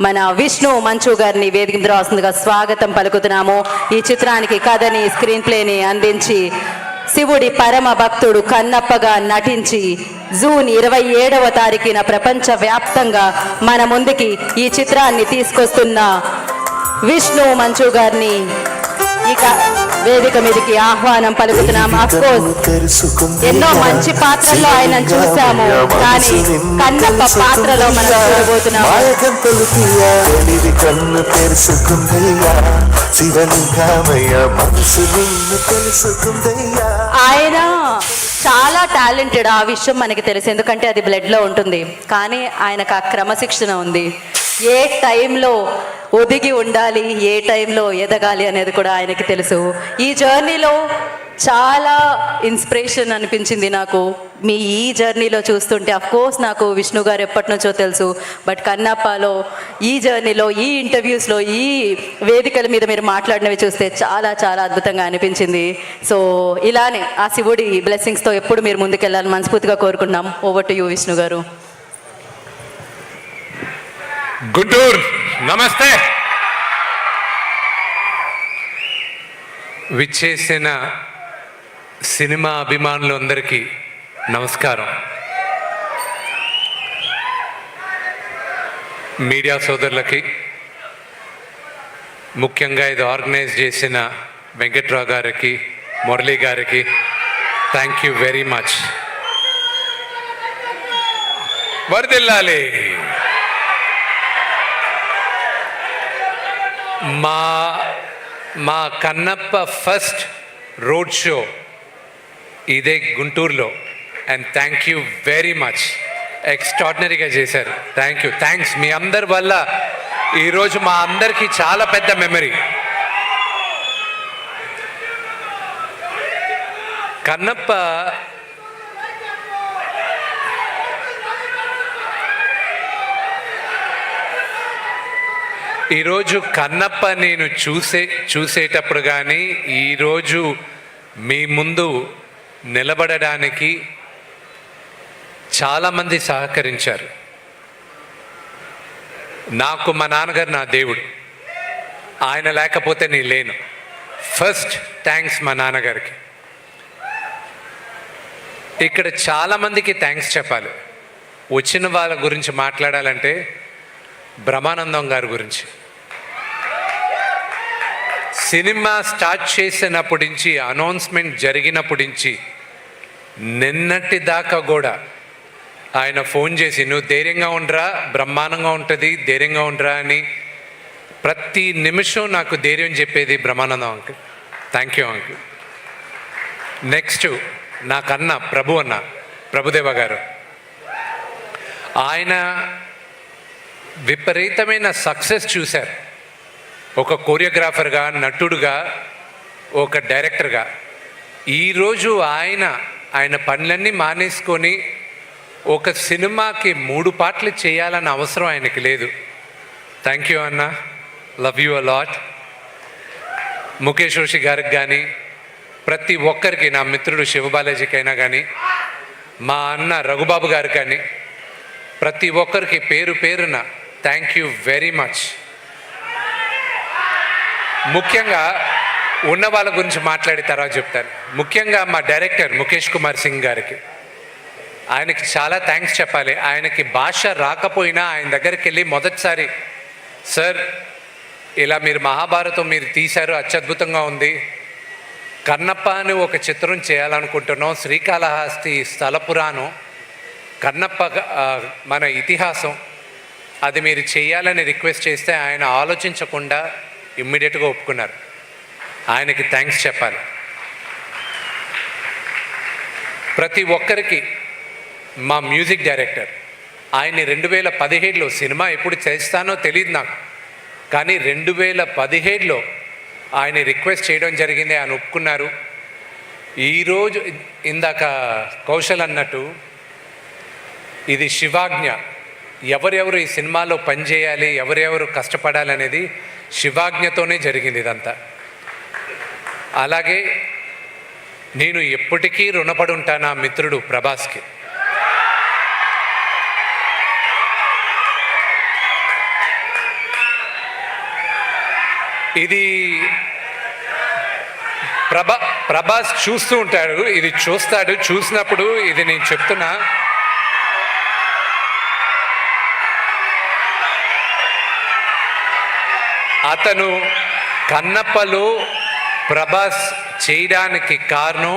మన విష్ణు మంచు గారిని వేదిక మీద రాస్తుందిగా స్వాగతం పలుకుతున్నాము. ఈ చిత్రానికి కథని, స్క్రీన్ ప్లేని అందించి శివుడి పరమ భక్తుడు కన్నప్పగా నటించి జూన్ 27వ తారీఖున ప్రపంచవ్యాప్తంగా మన ముందుకి ఈ చిత్రాన్ని తీసుకొస్తున్న విష్ణు మంచు గారిని ఇక వేదిక మీదకి ఆహ్వానం పలుకుతున్నాం. అఫ్కోర్స్ ఎన్నో మంచి పాత్రల్లో ఆయన చూసాము, కానీ కన్నప్ప పాత్రలో మనం చూడబోతున్నాము. ఆయన చాలా టాలెంటెడ్, ఆ విషయం మనకి తెలుసు, ఎందుకంటే అది బ్లడ్లో ఉంటుంది. కానీ ఆయనకు ఆ క్రమశిక్షణ ఉంది. ఏ టైంలో ఒదిగి ఉండాలి, ఏ టైంలో ఎదగాలి అనేది కూడా ఆయనకి తెలుసు. ఈ జర్నీలో చాలా ఇన్స్పిరేషన్ అనిపించింది నాకు మీ ఈ జర్నీలో చూస్తుంటే. అఫ్కోర్స్ నాకు విష్ణు గారు ఎప్పటి నుంచో తెలుసు, బట్ కన్నప్పలో ఈ జర్నీలో, ఈ ఇంటర్వ్యూస్లో, ఈ వేదికల మీద మీరు మాట్లాడినవి చూస్తే చాలా చాలా అద్భుతంగా అనిపించింది. సో ఇలానే ఆ శివుడి బ్లెస్సింగ్స్తో ఎప్పుడు మీరు ముందుకెళ్ళాలని మనస్ఫూర్తిగా కోరుకుంటున్నాం. ఓవర్ టు యూ విష్ణు గారు. గుంటూరు నమస్తే. విచ్చేసిన సినిమా అభిమానులందరికీ నమస్కారం. మీడియా సోదరులకి, ముఖ్యంగా ఇది ఆర్గనైజ్ చేసిన వెంకట్రావు గారికి, మురళీ గారికి, థ్యాంక్ యూ వెరీ మచ్. వరదిల్లాలి. మా కన్నప్ప ఫస్ట్ రోడ్ షో ఇదే గుంటూరులో. And thank you very much. ఎక్స్ట్రాడినరీగా చేశారు. థ్యాంక్స్. మీ అందరి వల్ల ఈరోజు మా అందరికీ చాలా పెద్ద మెమరీ. కన్నప్ప ఈరోజు కన్నప్ప నేను చూసేటప్పుడు కానీ ఈరోజు మీ ముందు నిలబడడానికి చాలామంది సహకరించారు. నాకు మా నాన్నగారు నా దేవుడు. ఆయన లేకపోతే నేను లేను. ఫస్ట్ థ్యాంక్స్ మా నాన్నగారికి. ఇక్కడ చాలామందికి థ్యాంక్స్ చెప్పాలి. వచ్చిన వాళ్ళ గురించి మాట్లాడాలంటే బ్రహ్మానందం గారి గురించి. సినిమా స్టార్ట్ చేసినప్పటి నుంచి, అనౌన్స్మెంట్ జరిగినప్పటి నుంచి నిన్నటి దాకా కూడా ఆయన ఫోన్ చేసి నువ్వు ధైర్యంగా ఉండరా, బ్రహ్మాండంగా ఉంటుంది, ధైర్యంగా ఉండరా అని ప్రతి నిమిషం నాకు ధైర్యం చెప్పేది Brahmanandam uncle. Thank you uncle. Next నాకన్నా ప్రభుదేవ గారు. ఆయన విపరీతమైన సక్సెస్ చూశారు. ఒక కొరియోగ్రాఫర్గా, నటుడుగా, ఒక డైరెక్టర్గా. ఈరోజు ఆయన పనులన్నీ మానేసుకొని ఒక సినిమాకి 3 పాటలు చేయాలన్న అవసరం ఆయనకి లేదు. థ్యాంక్ యూ అన్న. Love you a lot. Mukesh Joshi గారికి కానీ, ప్రతి ఒక్కరికి, నా మిత్రుడు శివబాలాజీకైనా కానీ, మా అన్న రఘుబాబు గారికి కానీ, ప్రతి ఒక్కరికి పేరు పేరున థ్యాంక్ యూ వెరీ మచ్. ముఖ్యంగా ఉన్న వాళ్ళ గురించి మాట్లాడి తర్వాత చెప్తాను. ముఖ్యంగా మా డైరెక్టర్ ముఖేష్ కుమార్ సింగ్ గారికి, ఆయనకి చాలా థ్యాంక్స్ చెప్పాలి. ఆయనకి భాష రాకపోయినా ఆయన దగ్గరికి వెళ్ళి మొదటిసారి, సార్ ఇలా మీరు మహాభారతం మీరు తీశారు, అత్యద్భుతంగా ఉంది, కన్నప్ప అని ఒక చిత్రం చేయాలనుకుంటున్నాం, శ్రీకాళహస్తి స్థల పురాణం, కన్నప్ప మన ఇతిహాసం, అది మీరు చేయాలని రిక్వెస్ట్ చేస్తే ఆయన ఆలోచించకుండా ఇమ్మీడియట్గా ఒప్పుకున్నారు. ఆయనకి థ్యాంక్స్ చెప్పాలి. ప్రతి ఒక్కరికి మా మ్యూజిక్ డైరెక్టర్, ఆయన్ని 2017లో, సినిమా ఎప్పుడు చేస్తానో తెలియదు నాకు, కానీ 2017లో ఆయన రిక్వెస్ట్ చేయడం జరిగింది. ఆయన ఒప్పుకున్నారు. ఈరోజు ఇందాక కౌశల్ అన్నట్టు ఇది శివాజ్ఞ. ఎవరెవరు ఈ సినిమాలో పనిచేయాలి, ఎవరెవరు కష్టపడాలి అనేది శివాజ్ఞతోనే జరిగింది ఇదంతా. అలాగే నేను ఎప్పటికీ రుణపడి ఉంటాను ఆ మిత్రుడు ప్రభాస్కి. ఇది ప్రభాస్ చూస్తూ ఉంటాడు, ఇది చూస్తాడు. చూసినప్పుడు ఇది నేను చెప్తున్నా, అతను కన్నప్పలో ప్రభాస్ చేయడానికి కారణం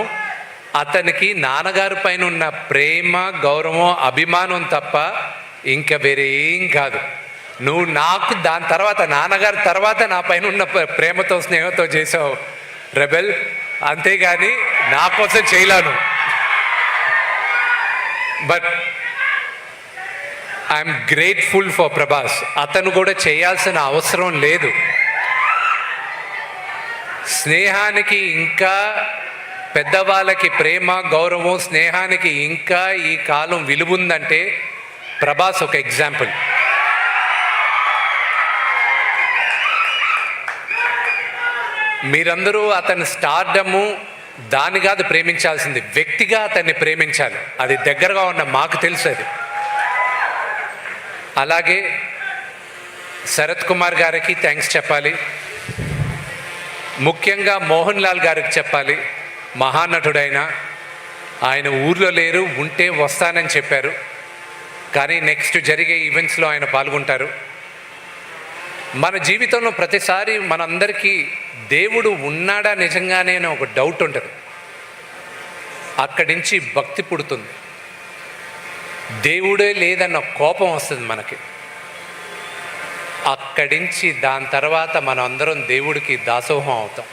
అతనికి నాన్నగారి పైన ఉన్న ప్రేమ, గౌరవం, అభిమానం తప్ప ఇంకా వేరే ఏం కాదు. నువ్వు నాకు దాని తర్వాత, నాన్నగారి తర్వాత నా పైన ఉన్న ప్రేమతో, స్నేహంతో చేసావు రెబెల్, అంతేగాని నా కోసం చేయలేను. But I'm grateful for Prabhas. అతను కూడా చేయాల్సిన అవసరం లేదు. స్నేహానికి ఇంకా, పెద్దవాళ్ళకి ప్రేమ, గౌరవం, స్నేహానికి ఇంకా ఈ కాలం విలువ ఉందంటే ప్రభాస్ ఒక ఎగ్జాంపుల్. మీరందరూ అతని స్టార్డము దాని కాదు ప్రేమించాల్సింది, వ్యక్తిగా అతన్ని ప్రేమించాలి. అది దగ్గరగా ఉన్న మాకు తెలుసు అది. అలాగే శరత్ కుమార్ గారికి థ్యాంక్స్ చెప్పాలి. ముఖ్యంగా మోహన్ లాల్ గారికి చెప్పాలి. మహానటుడైన ఆయన ఊర్లో లేరు, ఉంటే వస్తానని చెప్పారు, కానీ నెక్స్ట్ జరిగే ఈవెంట్స్లో ఆయన పాల్గొంటారు. మన జీవితంలో ప్రతిసారి మనందరికీ దేవుడు ఉన్నాడా నిజంగానే అని ఒక డౌట్ ఉంటుంది. అక్కడి నుంచి భక్తి పుడుతుంది, దేవుడే లేదన్న కోపం వస్తుంది మనకి. అక్కడి నుంచి దాని తర్వాత మనం అందరం దేవుడికి దాసోహం అవుతాం.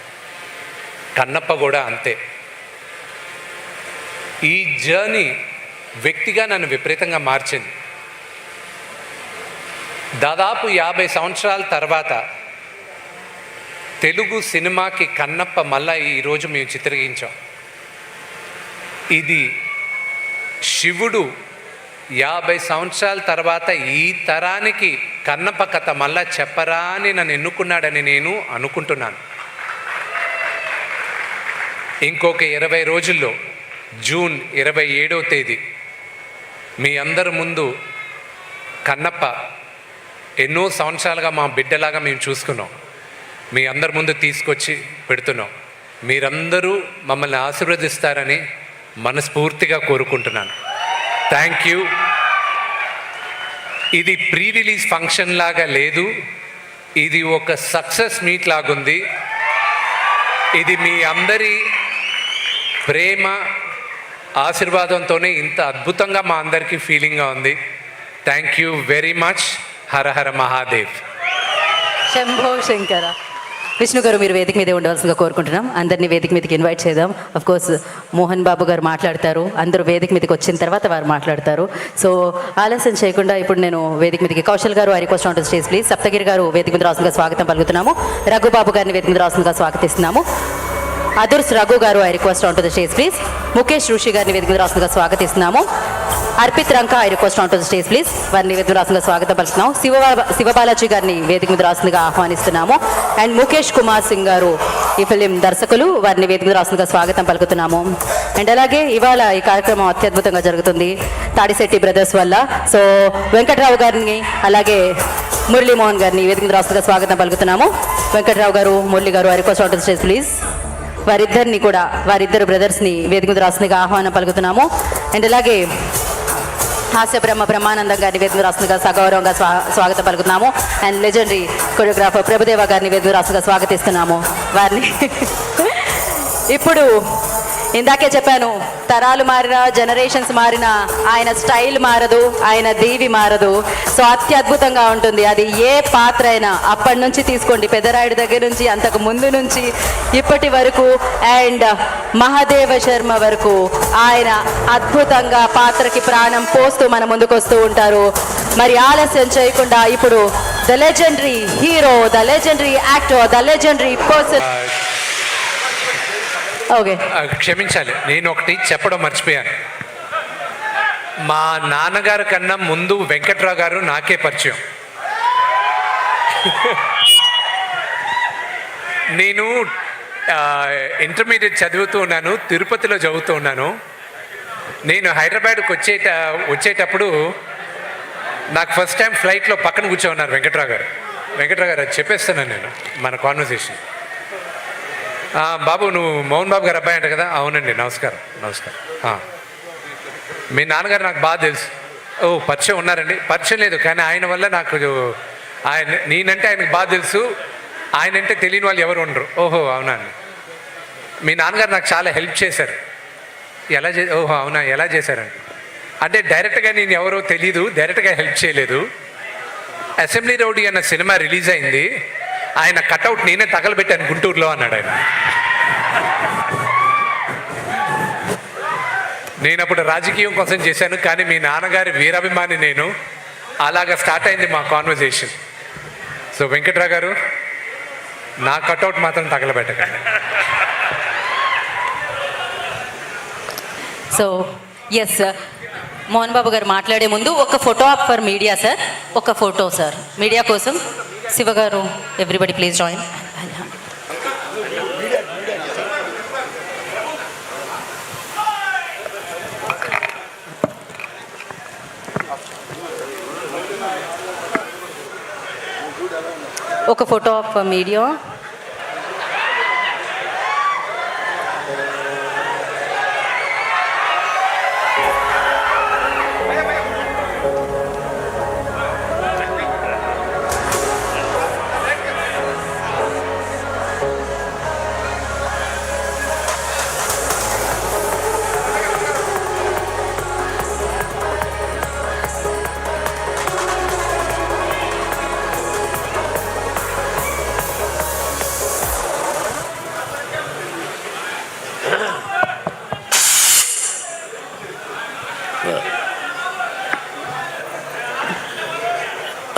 కన్నప్ప కూడా అంతే. ఈ జర్నీ వ్యక్తిగా నన్ను విపరీతంగా మార్చింది. దాదాపు 50 సంవత్సరాల తర్వాత తెలుగు సినిమాకి కన్నప్ప మళ్ళా ఈరోజు మేము చిత్రీకరించాం. ఇది శివుడు 50 సంవత్సరాల తర్వాత ఈ తరానికి కన్నప్ప కథ మళ్ళా చెప్పరా అని నన్ను ఎన్నుకున్నాడని నేను అనుకుంటున్నాను. ఇంకొక 20 రోజుల్లో జూన్ 27వ తేదీ మీ అందరి ముందు కన్నప్ప ఎన్నో సంవత్సరాలుగా మా బిడ్డలాగా మేము చూసుకున్నాం, మీ అందరి ముందు తీసుకొచ్చి పెడుతున్నాం. మీరందరూ మమ్మల్ని ఆశీర్వదిస్తారని మనస్ఫూర్తిగా కోరుకుంటున్నాను. Thank you. ఇది ప్రీ రిలీజ్ ఫంక్షన్ లాగా లేదు, ఇది ఒక సక్సెస్ మీట్ లాగుంది. ఇది మీ అందరి ప్రేమ ఆశీర్వాదంతోనే ఇంత అద్భుతంగా మా అందరికీ ఫీలింగ్గా ఉంది. Thank you very much. Hara Hara Mahadev. Shambho Shankara. Vishnu garu, మీరు వేదిక మీదే ఉండవలసిందిగా కోరుకుంటున్నాం. అందరినీ వేదిక మీదకి ఇన్వైట్ చేద్దాం. అఫ్ కోర్స్ మోహన్ బాబు గారు మాట్లాడతారు, అందరూ వేదిక మీదకి వచ్చిన తర్వాత వారు మాట్లాడతారు. సో ఆలస్యం చేయకుండా ఇప్పుడు నేను వేదిక మీదకి కౌశల్ గారు, I request on to stage please. Saptagiri గారు వేదిక మీద రాసులుగా స్వాగతం పలుకుతున్నాము. రఘుబాబు గారిని వేదిక మీద రాసులుగా స్వాగతిస్తున్నాము. Adhurs Raghu garu, I request on to the stage please. Mukesh Rishi గారిని వేదిక మీద రాసులుగా స్వాగతిస్తున్నాము. Arpit Ranka, I request on to the stage please. వారిని వేదిక మీద రాసులుగా స్వాగతం పలుకుతున్నాము. శివబాలాజీ గారిని వేదిక మీద రాసులుగా ఆహ్వానిస్తున్నాము. అండ్ ముఖేష్ కుమార్ సింగ్ గారు, ఈ ఫిలిం దర్శకులు, వారిని వేదిక మీద రాసులుగా స్వాగతం పలుకుతున్నాము. అండ్ అలాగే ఇవాళ ఈ కార్యక్రమం అత్యద్భుతంగా జరుగుతుంది తాడిశెట్టి బ్రదర్స్ వల్ల. సో వెంకట్రావు గారిని అలాగే మురళీమోహన్ గారిని వేదిక మీద రాసులుగా స్వాగతం పలుకుతున్నాము. Venkatrao garu, Murali garu, I request on to the stage please. వారిద్దరిని కూడా, వారిద్దరు బ్రదర్స్ని వేదిక మీద రాసులుగా ఆహ్వానం పలుకుతున్నాము. అండ్ అలాగే హాస్య బ్రహ్మానందం గారిని వేదిక రాసులుగా సగౌరవంగా స్వాగతం పలుకుతున్నాము. అండ్ లెజెండరీ కొరియోగ్రాఫర్ ప్రభుదేవ గారిని వేదిక రాసులుగా స్వాగతిస్తున్నాము. వారిని ఇప్పుడు ఇందాకే చెప్పాను, తరాలు మారినా జనరేషన్స్ మారినా ఆయన స్టైల్ మారదు, ఆయన దీవి మారదు. సో అత్యద్భుతంగా ఉంటుంది. అది ఏ పాత్ర అయినా అప్పటి నుంచి తీసుకోండి, పెద్దరాయుడు దగ్గర నుంచి, అంతకు ముందు నుంచి ఇప్పటి వరకు అండ్ మహాదేవ శర్మ వరకు ఆయన అద్భుతంగా పాత్రకి ప్రాణం పోస్తూ మన ముందుకు వస్తూ ఉంటారు. మరి ఆలస్యం చేయకుండా ఇప్పుడు the legendary hero, the legendary actor, the legendary person. Okay, క్షమించాలి, నేను ఒకటి చెప్పడం మర్చిపోయాను. మా నాన్నగారి కన్నా ముందు వెంకట్రావు గారు నాకే పరిచయం. నేను ఇంటర్మీడియట్ చదువుతూ ఉన్నాను, తిరుపతిలో చదువుతూ ఉన్నాను. నేను హైదరాబాద్కి వచ్చేటప్పుడు నాకు ఫస్ట్ టైం ఫ్లైట్లో పక్కన కూర్చోన్నారు వెంకట్రావు గారు. వెంకట్రావు గారు, అది చెప్పేస్తున్నాను నేను మన కాన్వర్సేషన్. బాబు, నువ్వు మోహన్ బాబు గారు అబ్బాయి అంట కదా? అవునండి, నమస్కారం. మీ నాన్నగారు నాకు బాగా తెలుసు. ఓ, పరిచయం ఉన్నారండి? పరిచయం లేదు, కానీ ఆయన వల్ల నాకు నేనంటే ఆయనకు బాగా తెలుసు, ఆయనంటే తెలియని వాళ్ళు ఎవరు ఉండరు. ఓహో, అవునా అండి. మీ నాన్నగారు నాకు చాలా హెల్ప్ చేశారు. ఓహో, అవునా, ఎలా చేశారండి? అంటే డైరెక్ట్గా నేను ఎవరో తెలీదు, డైరెక్ట్గా హెల్ప్ చేయలేదు. అసెంబ్లీ రౌడీ అన్న సినిమా రిలీజ్ అయింది, ఆయన కట్అవుట్ నేనే తగలబెట్టాను గుంటూరులో అన్నాడు ఆయన. నేను అప్పుడు రాజకీయం కోసం చేశాను, కానీ మీ నాన్నగారి వీరాభిమాని నేను. అలాగా స్టార్ట్ అయింది మా కాన్వర్జేషన్. సో వెంకట్రావు గారు, నా కట్అవుట్ మాత్రం తగలబెట్టకండి. So yes sir, Mohan Babu గారు మాట్లాడే ముందు ఒక photo op for media sir. ఒక ఫోటో సార్ మీడియా కోసం. శివ గారు, ఎవ్రీబడి ప్లీజ్ జాయిన్. ఒక ఫోటో ఆఫ్ మీడియా.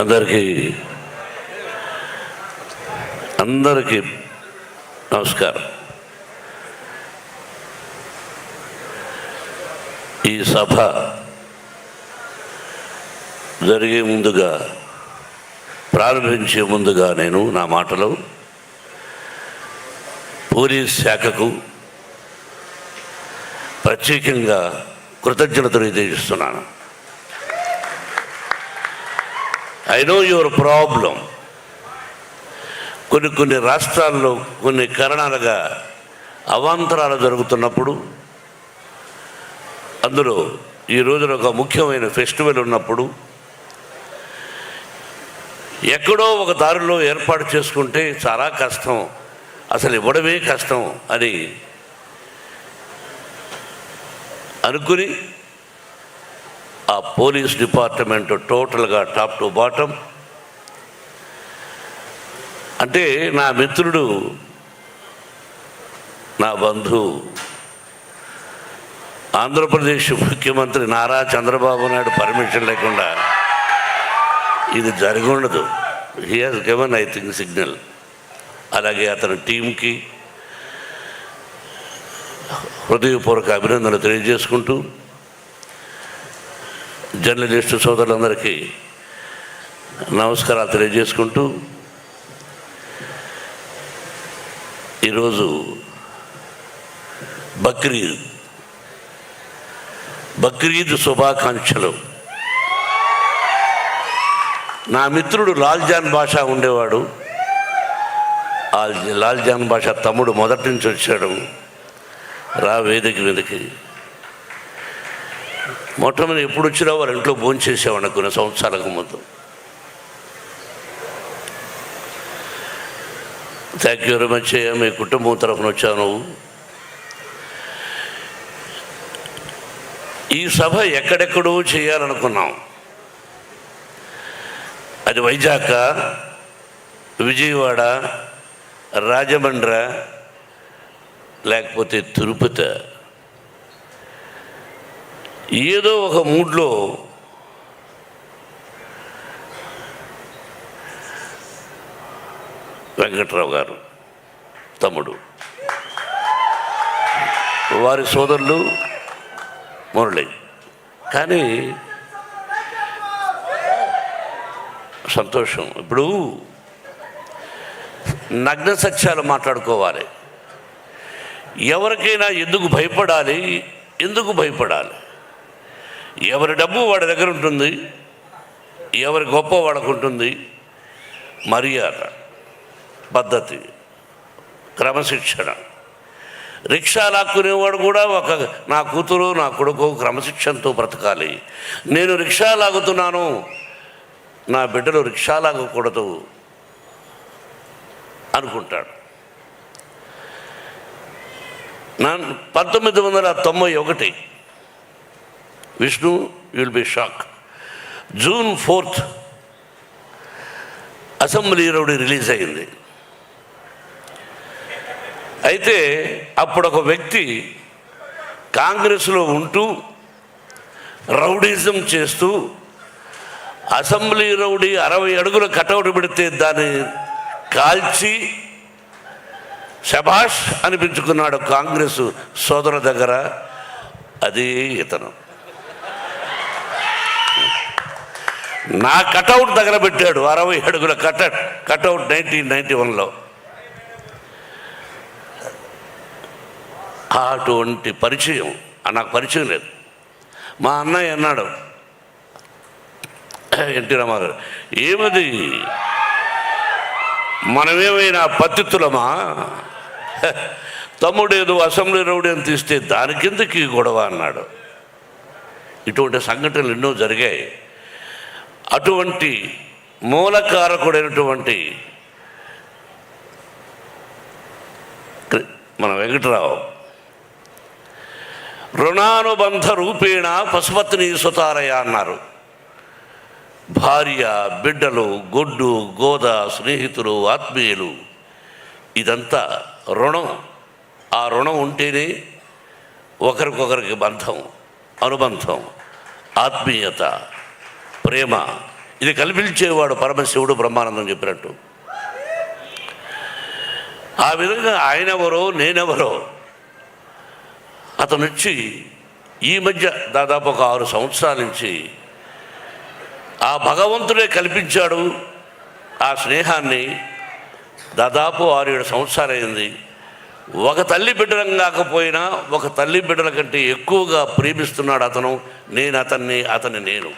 అందరికీ నమస్కారం. ఈ సభ జరిగే ముందుగా, ప్రారంభించే ముందుగా నేను నా మాటలో పోలీస్ శాఖకు ప్రత్యేకంగా కృతజ్ఞతలు తెలియజేస్తున్నాను. I know your problem. కొన్ని రాష్ట్రాల్లో కొన్ని కారణాలుగా అవాంతరాలు జరుగుతున్నప్పుడు, అందులో ఈ రోజున ఒక ముఖ్యమైన ఫెస్టివల్ ఉన్నప్పుడు ఎక్కడో ఒక దారిలో ఏర్పాటు చేసుకుంటే చాలా కష్టం, అసలు ఇవ్వడమే కష్టం అని అనుకుని ఆ పోలీస్ డిపార్ట్మెంట్ టోటల్గా టాప్ టు బాటం, అంటే నా మిత్రుడు, నా బంధువు, ఆంధ్రప్రదేశ్ ముఖ్యమంత్రి నారా చంద్రబాబు నాయుడు పర్మిషన్ లేకుండా ఇది జరిగి ఉండదు. He has given I think signal. అలాగే అతని టీంకి హృదయపూర్వక అభినందనలు తెలియజేసుకుంటూ, జర్నలిస్టు సోదరులందరికీ నమస్కారాలు తెలియజేసుకుంటూ, ఈరోజు బక్రీద్ శుభాకాంక్షలు. నా మిత్రుడు లాల్జాన్ బాషా ఉండేవాడు. లాల్జాన్ బాషా తమ్ముడు మొదటి నుంచి వచ్చాడు రా వేదిక మీదకి. మొట్టమొదటి ఎప్పుడు వచ్చినా వాళ్ళ ఇంట్లో భోంచేసేవాడు కొన్ని సంవత్సరాలకు ముందు. థ్యాంక్ యూ వెరీ మచ్ అయ్యా, మీ కుటుంబం తరఫున వచ్చాను. ఈ సభ ఎక్కడెక్కడో చేయాలనుకున్నాం. అది వైజాగ్, విజయవాడ, రాజమండ్రి, లేకపోతే తిరుపతి. ఏదో ఒక మూడ్లో వెంకట్రావు గారు తమ్ముడు, వారి సోదరులు మురళి. కానీ సంతోషం, ఇప్పుడు నగ్న సత్యాలు మాట్లాడుకోవాలి. ఎవరికైనా ఎందుకు భయపడాలి? ఎవరి డబ్బు వాడి దగ్గర ఉంటుంది, ఎవరి గొప్ప వాడికి ఉంటుంది. మర్యాద, పద్ధతి, క్రమశిక్షణ. రిక్షా లాక్కునేవాడు కూడా నా కూతురు, నా కొడుకు క్రమశిక్షణతో బ్రతకాలి. నేను రిక్షా లాగుతున్నాను, నా బిడ్డలు రిక్షా లాగకూడదు అనుకుంటాడు. 1991 Vishnu, you'll be shock, June 4 assembly rowdy release అయింది. అయితే అప్పుడు ఒక వ్యక్తి కాంగ్రెస్లో ఉంటూ రౌడీజం చేస్తూ అసెంబ్లీ రౌడీ 60 అడుగుల కటౌట్ పెడితే దాన్ని కాల్చి శభాష్ అనిపించుకున్నాడు కాంగ్రెస్ సోదరుల దగ్గర. అదే ఇతను నా కటౌట్ దగ్గర పెట్టాడు, 60 అడుగుల కటౌట్ 1991లో. అటువంటి పరిచయం నాకు పరిచయం లేదు. మా అన్నయ్య అన్నాడు, ఎన్టీ రామారావు, ఏమది మనమేమైనా పత్తిత్తులమా? తమ్ముడేదో అసెంబ్లీ రౌడీ అని తీస్తే దానికిందకి గొడవ అన్నాడు. ఇటువంటి సంఘటనలు ఎన్నో జరిగాయి. అటువంటి మూలకారకుడైనటువంటి మన వెంకటరావు రుణానుబంధ రూపేణ పశుపత్ని సుతారయ అన్నారు. భార్య, బిడ్డలు, గొడ్డు, గోద, స్నేహితులు, ఆత్మీయులు, ఇదంతా రుణం. ఆ రుణం ఉంటేనే ఒకరికొకరికి అనుబంధం. ఆత్మీయత, ప్రేమ ఇది కల్పించేవాడు పరమశివుడు బ్రహ్మానందం చెప్పినట్టు. ఆ విధంగా ఆయనెవరో నేనెవరో అతను వచ్చి ఈ మధ్య దాదాపు ఒక 6 సంవత్సరాల నుంచి ఆ భగవంతుడే కల్పించాడు ఆ స్నేహాన్ని. దాదాపు 6-7 సంవత్సరాలైంది. ఒక తల్లి బిడ్డలం కాకపోయినా ఒక తల్లి బిడ్డల కంటే ఎక్కువగా ప్రేమిస్తున్నాడు అతను. నేను అతన్ని, అతని నేను.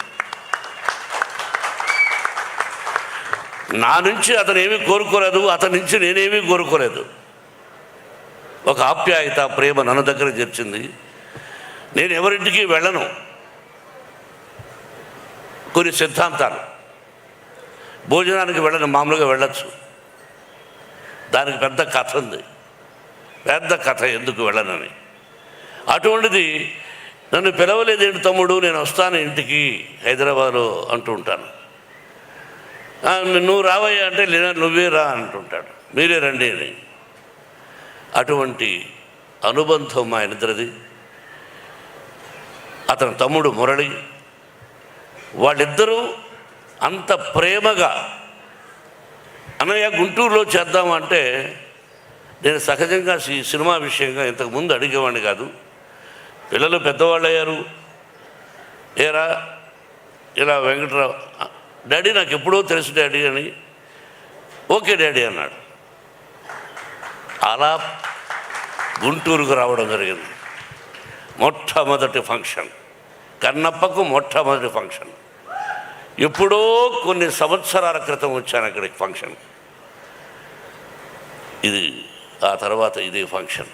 నా నుంచి అతను ఏమీ కోరుకోలేదు, అతని నుంచి నేనేమీ కోరుకోలేదు. ఒక ఆప్యాయత, ప్రేమ నన్ను దగ్గర చేర్చింది. నేను ఎవరింటికి వెళ్ళను. కొన్ని సిద్ధాంతాలు, భోజనానికి వెళ్ళను, మామూలుగా వెళ్ళచ్చు. దానికి పెద్ద కథ ఉంది, పెద్ద కథ ఎందుకు వెళ్ళనని. అటువంటిది నన్ను పిలవలేదేంటి తమ్ముడు, నేను వస్తాను ఇంటికి హైదరాబాద్లో అంటూ ఉంటాను. నువ్వు రావయ్యా అంటే లేదా నువ్వే రా అంటుంటాడు, మీరే రండి అని. అటువంటి అనుబంధం మా ఇద్దరిది. అతని తమ్ముడు మురళి, వాళ్ళిద్దరూ అంత ప్రేమగా అన్నయ్య గుంటూరులో చేద్దామంటే నేను సహజంగా ఈ సినిమా విషయంగా ఇంతకుముందు అడిగేవాడిని కాదు. పిల్లలు పెద్దవాళ్ళు అయ్యారు. ఏరా ఇలా వెంకట్రావు, డాడీ నాకు ఎప్పుడో తెలుసు డాడీ అని. ఓకే డాడీ అన్నాడు. అలా గుంటూరుకు రావడం జరిగింది. మొట్టమొదటి ఫంక్షన్, కన్నప్పకు మొట్టమొదటి ఫంక్షన్. ఎప్పుడో కొన్ని సంవత్సరాల క్రితం వచ్చాను అక్కడికి ఫంక్షన్. ఇది ఆ తర్వాత ఇదే ఫంక్షన్.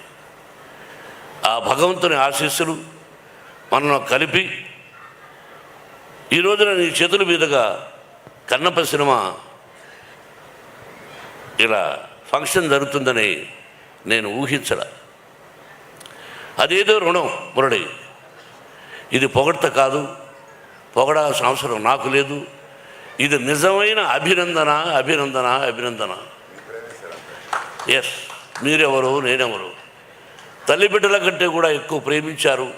ఆ భగవంతుని ఆశీస్సులు మనను కలిపి ఈ రోజున నీ చేతుల మీదుగా కన్నప్ప సినిమా ఇలా ఫంక్షన్ జరుగుతుందని నేను ఊహించలే. అదేదో రుణం మురళి, ఇది పొగడ్త కాదు, పొగడాల్సిన అవసరం నాకు లేదు. ఇది నిజమైన అభినందన, అభినందన, అభినందన. ఎస్, మీరెవరు, నేనెవరు. తల్లి బిడ్డల కంటే కూడా ఎక్కువ ప్రేమించారు.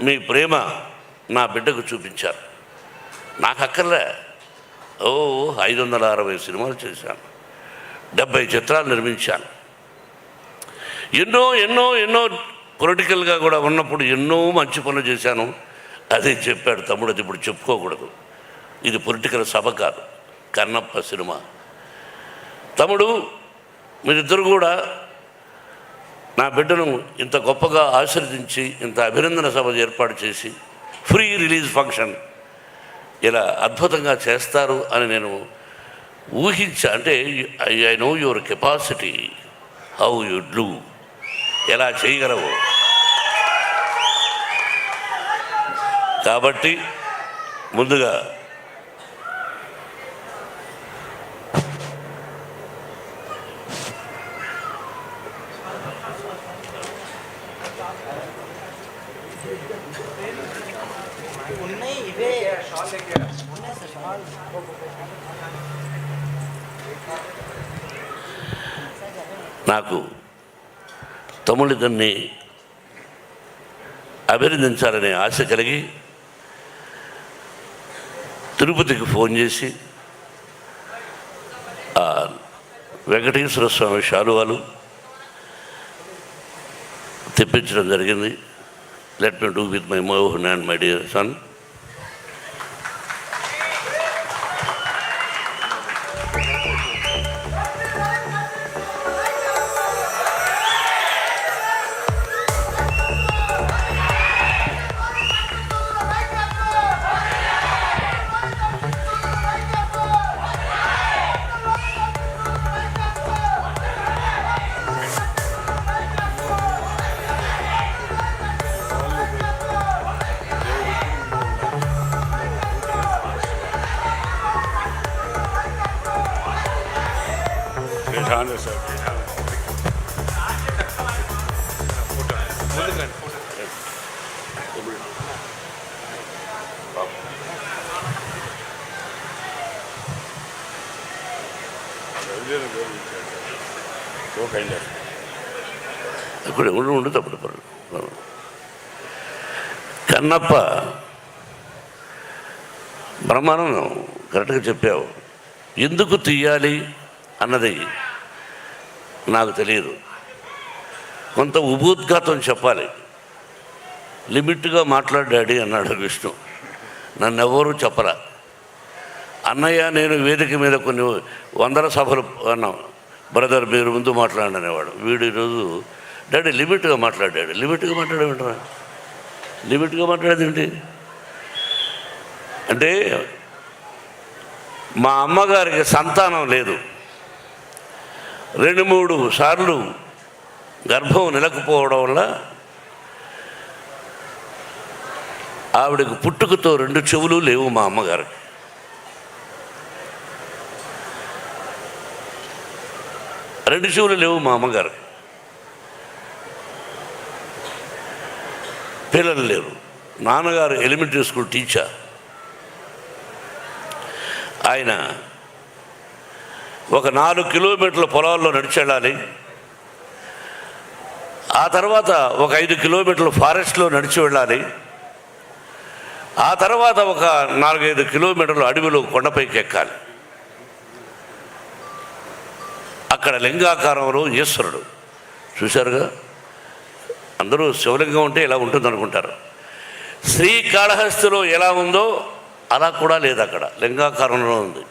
మీ ప్రేమ నా బిడ్డకు చూపించారు. నాకు అక్కర్లే. 560 సినిమాలు చేశాను, 70 చిత్రాలు నిర్మించాను. ఎన్నో ఎన్నో ఎన్నో పొలిటికల్గా కూడా ఉన్నప్పుడు ఎన్నో మంచి పనులు చేశాను. అదే చెప్పాడు తమ్ముడు, అది ఇప్పుడు చెప్పుకోకూడదు. ఇది పొలిటికల్ సభ కాదు, కన్నప్ప సినిమా. తమ్ముడు, మీరిద్దరు కూడా నా బిడ్డను ఇంత గొప్పగా ఆశీర్వదించి ఇంత అభినందన సభ ఏర్పాటు చేసి ఫ్రీ రిలీజ్ ఫంక్షన్ ఇలా అద్భుతంగా చేస్తారు అని నేను ఊహించా. అంటే I know your capacity, how you do, ఎలా చేయగలవు. కాబట్టి ముందుగా నాకు తమ్ముడిద్దరిని అభినందించాలనే ఆశ కలిగి తిరుపతికి ఫోన్ చేసి వెంకటేశ్వర స్వామి శాలువాలు తెప్పించడం జరిగింది. Let me do with my Mohan and my dear son. ఇప్పుడు ఉండు తప్పుడు కన్నప్ప బ్రహ్మానం కరెక్ట్గా చెప్పావు. ఎందుకు తీయాలి అన్నది నాకు తెలియదు. కొంత ఉపోద్ఘాతం చెప్పాలి. లిమిట్గా మాట్లాడాడి అన్నాడు విష్ణు. నన్ను ఎవరూ చెప్పరా. అన్నయ్య నేను వేదిక మీద కొన్ని వందల సభలు అన్నాం, బ్రదర్ మీరు ముందు మాట్లాడనేవాడు. వీడు ఈరోజు డాడీ లిమిట్గా మాట్లాడాడు. లిమిట్గా మాట్లాడేమంటారా? లిమిట్గా మాట్లాడేది ఏంటి అంటే, మా అమ్మగారికి సంతానం లేదు. 2-3 సార్లు గర్భం నిలకపోవడం వల్ల ఆవిడకి పుట్టుకతో 2 చెవులు లేవు. మా అమ్మగారికి 2 చెవులు లేవు. మా అమ్మగారికి పిల్లలు లేరు. నాన్నగారు ఎలిమెంటరీ స్కూల్ టీచర్. ఆయన ఒక 4 కిలోమీటర్ల పొలాల్లో నడిచి వెళ్ళాలి. ఆ తర్వాత ఒక 5 కిలోమీటర్లు ఫారెస్ట్లో నడిచి వెళ్ళాలి. ఆ తర్వాత ఒక 4-5 కిలోమీటర్లు అడవిలో కొండపైకి ఎక్కాలి. అక్కడ లింగాకారంలో ఈశ్వరుడు చూశారుగా. అందరూ శివలింగం ఉంటే ఇలా ఉంటుంది అనుకుంటారు. శ్రీకాళహస్తిలో ఎలా ఉందో అలా కూడా లేదు, అక్కడ లింగాకారంలో ఉంది.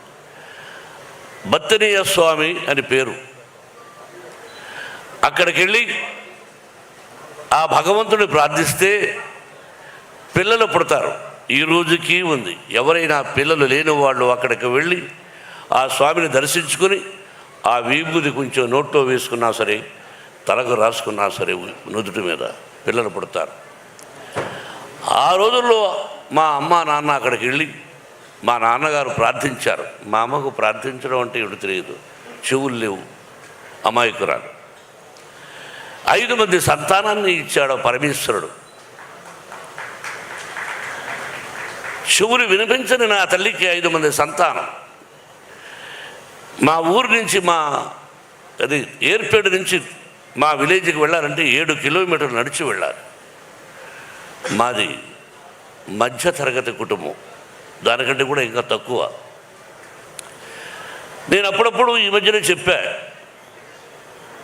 బత్తనీయ స్వామి అని పేరు. అక్కడికి వెళ్ళి ఆ భగవంతుని ప్రార్థిస్తే పిల్లలు పుడతారు. ఈ రోజుకి ఉంది. ఎవరైనా పిల్లలు లేని వాళ్ళు అక్కడికి వెళ్ళి ఆ స్వామిని దర్శించుకొని ఆ విభూది కొంచెం నోట్లో వేసుకున్నా సరే, తలకు రాసుకున్నా సరే, నుదుటి మీద పిల్లలు పుడతారు. ఆ రోజుల్లో మా అమ్మ నాన్న అక్కడికి వెళ్ళి మా నాన్నగారు ప్రార్థించారు. మా అమ్మకు ప్రార్థించడం అంటే ఏమిటి తెలియదు, చెవులు లేవు, అమాయకురాలు. 5 మంది సంతానాన్ని ఇచ్చాడు పరమేశ్వరుడు. చెవులు వినిపించని నా తల్లికి 5 మంది సంతానం. మా ఊరు నుంచి ఏర్పేడు నుంచి మా విలేజ్కి వెళ్ళాలంటే 7 కిలోమీటర్లు నడిచి వెళ్ళాలి. మాది మధ్యతరగతి కుటుంబం, దానికంటే కూడా ఇంకా తక్కువ. నేను అప్పుడప్పుడు ఈ మధ్యనే చెప్పా,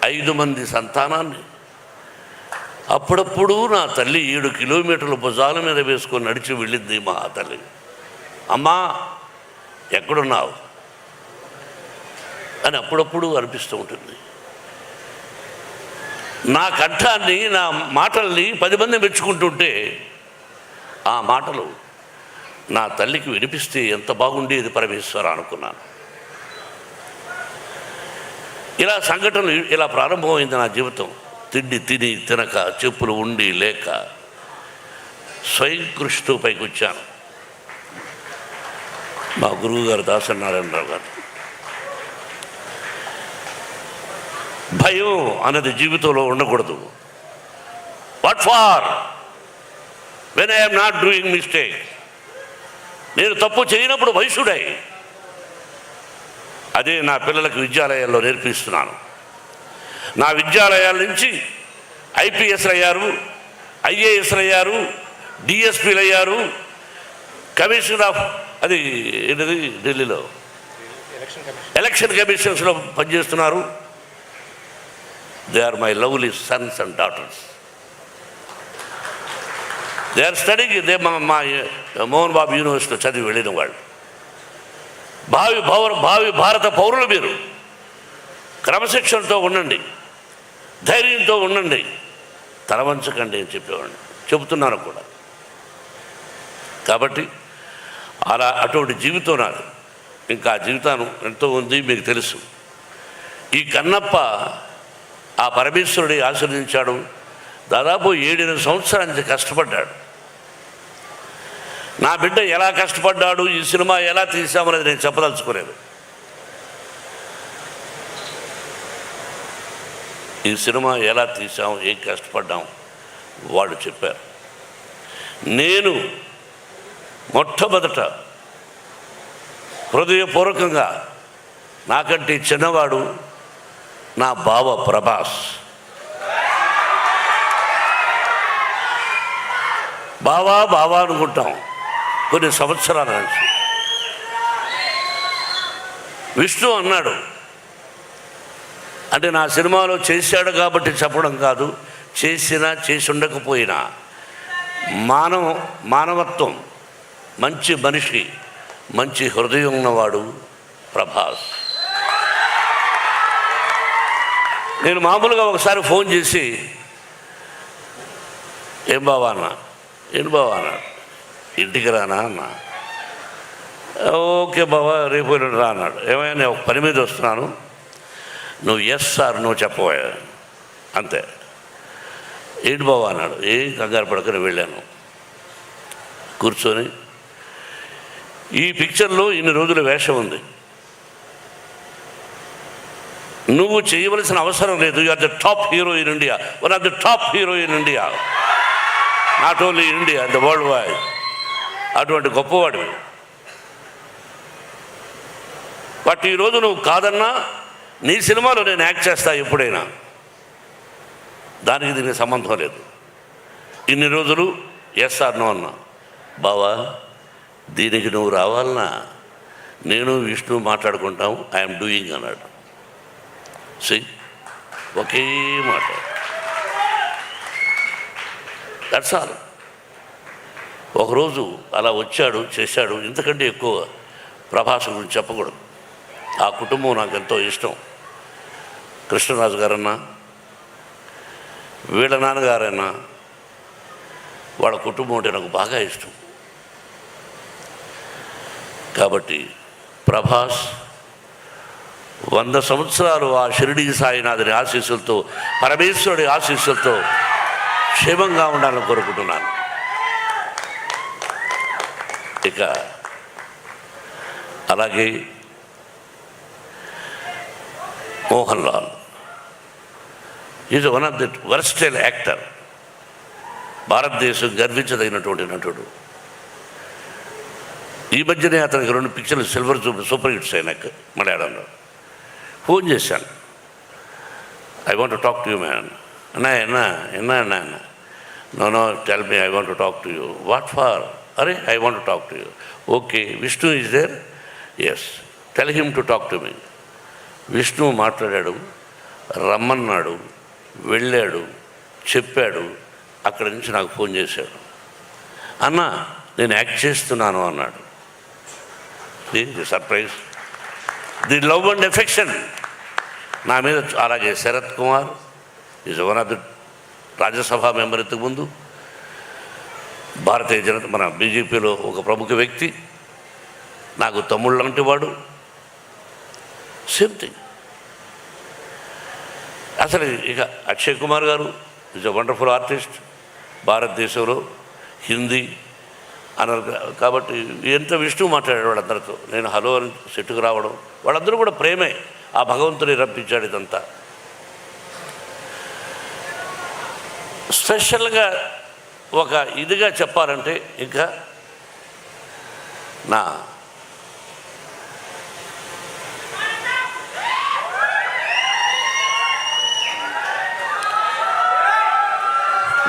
5 మంది సంతానాన్ని అప్పుడప్పుడు నా తల్లి 7 కిలోమీటర్ల భుజాల మీద వేసుకొని నడిచి వెళ్ళింది మా తల్లి. అమ్మా ఎక్కడున్నావు అని అప్పుడప్పుడు అనిపిస్తూ ఉంటుంది. నా కంఠాన్ని, నా మాటల్ని 10 మంది మెచ్చుకుంటుంటే ఆ మాటలు నా తల్లికి వినిపిస్తే ఎంత బాగుండేది పరమేశ్వర అనుకున్నాను. ఇలా సంఘటనలు ఇలా ప్రారంభమైంది నా జీవితం. తిండి తిని తినక, చెప్పులు ఉండి లేక స్వయం కృషితో పైకి వచ్చాను. మా గురువుగారు దాసనారాయణరావు గారు, భయం అన్నది జీవితంలో ఉండకూడదు. What for when I'm not doing mistake. నేను తప్పు చేయనప్పుడు వయసుడై అదే నా పిల్లలకు విద్యాలయాల్లో నేర్పిస్తున్నాను. నా విద్యాలయాల నుంచి ఐపీఎస్లు అయ్యారు, ఐఏఎస్లు అయ్యారు, డిఎస్పీలు అయ్యారు, కమిషనర్ ఆఫ్ అది ఏంటది ఢిల్లీలో ఎలక్షన్ కమిషన్స్లో పనిచేస్తున్నారు. They are my lovely sons and daughters. They are studying. They మా మోహన్ బాబు యూనివర్సిటీలో చదివి వెళ్ళిన వాళ్ళు. భావి భారత పౌరులు మీరు. క్రమశిక్షణతో ఉండండి, ధైర్యంతో ఉండండి, తలవంచకండి అని చెప్పేవాడిని, చెబుతున్నాను కూడా. కాబట్టి అటువంటి జీవితం నాది. ఇంకా జీవితం ఎంతో ఉంది, మీకు తెలుసు. ఈ కన్నప్ప ఆ పరమేశ్వరుడి ఆశీర్వదించాడు. దాదాపు 7-8 సంవత్సరాల నుంచి కష్టపడ్డాడు. నా బిడ్డ ఎలా కష్టపడ్డాడు, ఈ సినిమా ఎలా తీసామనేది నేను చెప్పదలుచుకోలేదు. ఈ సినిమా ఎలా తీసాం, ఏం కష్టపడ్డాం వాళ్ళు చెప్పారు. నేను మొట్టమొదట హృదయపూర్వకంగా నాకంటే చిన్నవాడు నా బావ ప్రభాస్. బావా అనుకుంటాం కొన్ని సంవత్సరాల నుంచి. విష్ణు అన్నాడు, అంటే నా సినిమాలో చేశాడు కాబట్టి చెప్పడం కాదు, చేసినా చేసి ఉండకపోయినా మానవత్వం, మంచి మనిషి, మంచి హృదయం ఉన్నవాడు ప్రభాస్. నేను మామూలుగా ఒకసారి ఫోన్ చేసి ఏం బావా అన్నాడు, ఇంటికి రానా అన్నా. ఓకే బావా రేపు రా అన్నాడు. ఏమైనా నేను ఒక పని మీద వస్తున్నాను, నువ్వు ఎస్ సార్ నువ్వు చెప్పబోయా అంతే. ఏంటి బావా అన్నాడు. ఏం కంగారు పడకని వెళ్ళాను. కూర్చొని ఈ పిక్చర్లో ఇన్ని రోజుల వేషం ఉంది, నువ్వు చేయవలసిన అవసరం లేదు. You are the top hero in India, one of the top hero in India, not only India, the world wide. అటువంటి గొప్పవాడివి. బట్ ఈరోజు నువ్వు కాదన్నా నీ సినిమాలో నేను యాక్ట్ చేస్తా ఎప్పుడైనా, దానికి దీనికి సంబంధం లేదు. ఇన్ని రోజులు ఎస్ ఆర్ నో అన్నా. బావా దీనికి నువ్వు రావాలన్నా నేను విష్ణు మాట్లాడుకుంటాం, ఐఎమ్ డూయింగ్ అన్నాడు. ఒకే మాట, దట్స్ ఆల్. ఒకరోజు అలా వచ్చాడు, చేశాడు. ఇంతకంటే ఎక్కువ ప్రభాస్ గురించి చెప్పకూడదు. ఆ కుటుంబం నాకు ఎంతో ఇష్టం. కృష్ణరాజు గారన్నా, వీళ్ళ నాన్నగారన్నా, వాళ్ళ కుటుంబం అంటే నాకు బాగా ఇష్టం. కాబట్టి ప్రభాస్ 100 సంవత్సరాలు ఆ షిరిడీ సాయినాథుని ఆశీస్సులతో, పరమేశ్వరుడి ఆశీస్సులతో క్షేమంగా ఉండాలని కోరుకుంటున్నాను. ఇక అలాగే Mohan Lal is one of the versatile actor. భారతదేశం గర్వించదగినటువంటి నటుడు. ఈ మధ్యనే అతనికి 2 పిక్చర్లు సిల్వర్ సూపర్ హిట్స్ అయినాక మలయాళంలో. ఫోన్ చేశాను, I want to talk to you man. అన్నా no tell me, I want to talk to you. What for? అరే I want to talk to you. Okay, Vishnu is there? Yes, tell him to talk to me. Vishnu మాట్లాడాడు, రమ్మన్నాడు, వెళ్ళాడు, చెప్పాడు. అక్కడి నుంచి నాకు phone చేశాడు, అన్న నేను యాక్ట్ చేస్తున్నాను అన్నాడు. Surprise, the love and affection నా మీద. అలాగే Sarath Kumar is one of the Rajya Sabha member, ఇంతకుముందు భారతీయ జనతా మన బీజేపీలో ఒక ప్రముఖ వ్యక్తి, నాకు తమ్ముళ్ళు లాంటి వాడు. Same thing. అసలు ఇక అక్షయ్ కుమార్ గారు ఈజ్ అ వండర్ఫుల్ ఆర్టిస్ట్. భారతదేశంలో హిందీ అన్నారు కాబట్టి ఎంత విష్ణు మాట్లాడాడు వాళ్ళందరితో. నేను హలో అని సెట్టుకు రావడం, వాళ్ళందరూ కూడా ప్రేమే. ఆ భగవంతుని రప్పించాడు ఇదంతా. స్పెషల్గా ఒక ఇదిగా చెప్పాలంటే ఇంకా నా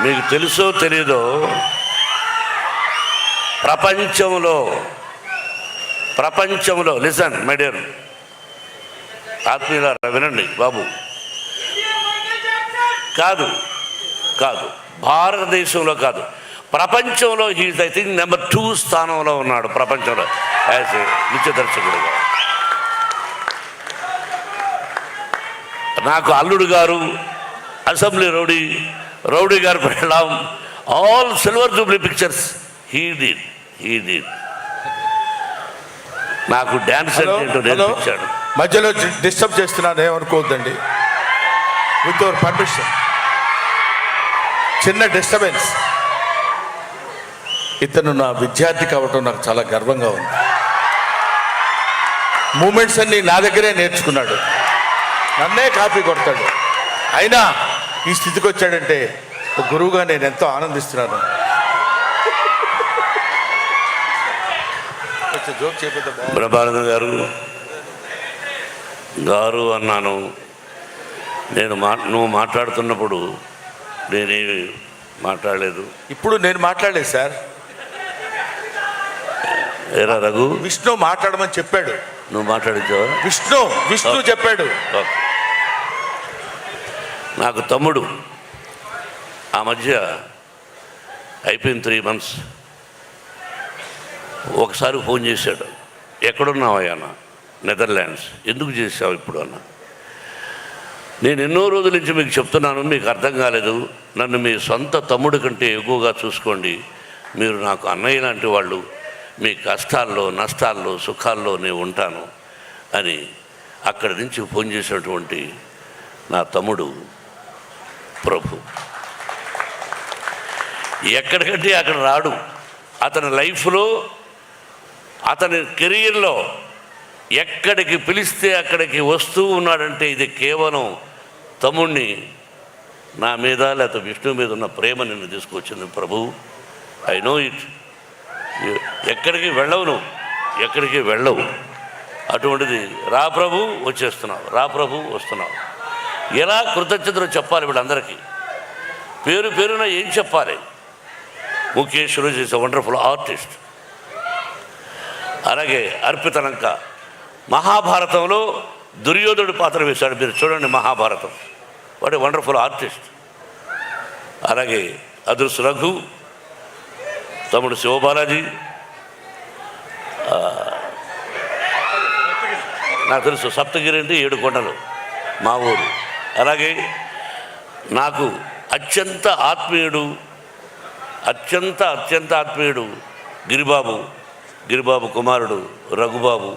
మీకు తెలుసో తెలీదో, ప్రపంచంలో లిసన్ మై డియర్ ఆత్మీయులారా, వినండి బాబు. కాదు భారతదేశంలో కాదు, ప్రపంచంలో హీఈస్ ఐ థింక్ నెంబర్ 2 స్థానంలో ఉన్నాడు ప్రపంచంలో యాజ్ ఏ నృత్య దర్శకుడుగా. నాకు అల్లుడు గారు, అసెంబ్లీ రౌడీ గారు పెళ్ళాం, all silver Jubilee pictures he did. నాకు డ్యాన్స్ అంటే నేర్పించాడు. మధ్యలో డిస్టర్బ్ చేస్తున్నాను, ఏమనుకోవద్దండి. విత్ యువర్ పర్మిషన్, చిన్న డిస్టర్బెన్స్. ఇతను నా విద్యార్థి కావటం నాకు చాలా గర్వంగా ఉంది. మూమెంట్స్ అన్నీ నా దగ్గరే నేర్చుకున్నాడు, నన్నే కాపీ కొడతాడు. అయినా ఈ స్థితికి వచ్చాడంటే ఒక గురువుగా నేను ఎంతో ఆనందిస్తున్నాను. జోక్ చెప్పేద్దాం. బ్రహ్మానంద గారు అన్నాను. నువ్వు మాట్లాడుతున్నప్పుడు నేనేమి మాట్లాడలేదు. ఇప్పుడు నేను మాట్లాడలేదు సార్. ఏరా రఘు, విష్ణు మాట్లాడమని చెప్పాడు. నువ్వు మాట్లాడించావా? విష్ణు చెప్పాడు. ఓకే. నాకు తమ్ముడు ఆ మధ్య అయిపోయిన 3 months ఒకసారి ఫోన్ చేశాడు. ఎక్కడున్నావయ్యా అన్న? నెదర్లాండ్స్. ఎందుకు చేసావు ఇప్పుడు అన్న? నేను ఎన్నో రోజుల నుంచి మీకు చెప్తున్నాను, మీకు అర్థం కాలేదు. నన్ను మీ సొంత తమ్ముడి కంటే ఎక్కువగా చూసుకోండి. మీరు నాకు అన్నయ్య లాంటి వాళ్ళు. మీ కష్టాల్లో, నష్టాల్లో, సుఖాల్లో నేను ఉంటాను అని అక్కడి నుంచి ఫోన్ చేసినటువంటి నా తమ్ముడు ప్రభు. ఎక్కడికంటే అక్కడ రాడు. అతని లైఫ్లో, అతని కెరీర్లో ఎక్కడికి పిలిస్తే అక్కడికి వస్తూ ఉన్నాడంటే ఇది కేవలం తమ్ముడిని నా మీద లేకపోతే విష్ణు మీద ఉన్న ప్రేమ నిన్ను తీసుకొచ్చింది ప్రభు. I know it. ఎక్కడికి వెళ్ళవు, నువ్వు ఎక్కడికి వెళ్ళవు. అటువంటిది రా ప్రభు వచ్చేస్తున్నావు, రా ప్రభు వస్తున్నావు. ఎలా కృతజ్ఞతలు చెప్పాలి వీళ్ళందరికీ? పేరు పేరున ఏం చెప్పాలి? ముఖేష్ రోజు ఈజ్ ఎ వండర్ఫుల్ ఆర్టిస్ట్. అలాగే అర్పితలంక మహాభారతంలో దుర్యోధనుడు పాత్ర వేశాడు. మీరు చూడండి Mahabharatam. What a wonderful artist. అలాగే అదృశ్య రఘు, తమ్ముడు శివబాలాజీ, నాకు తెలుసు సప్తగిరి అంటే 7 కొండలు మా ఊరు. అలాగే నాకు అత్యంత ఆత్మీయుడు గిరిబాబు కుమారుడు రఘుబాబు,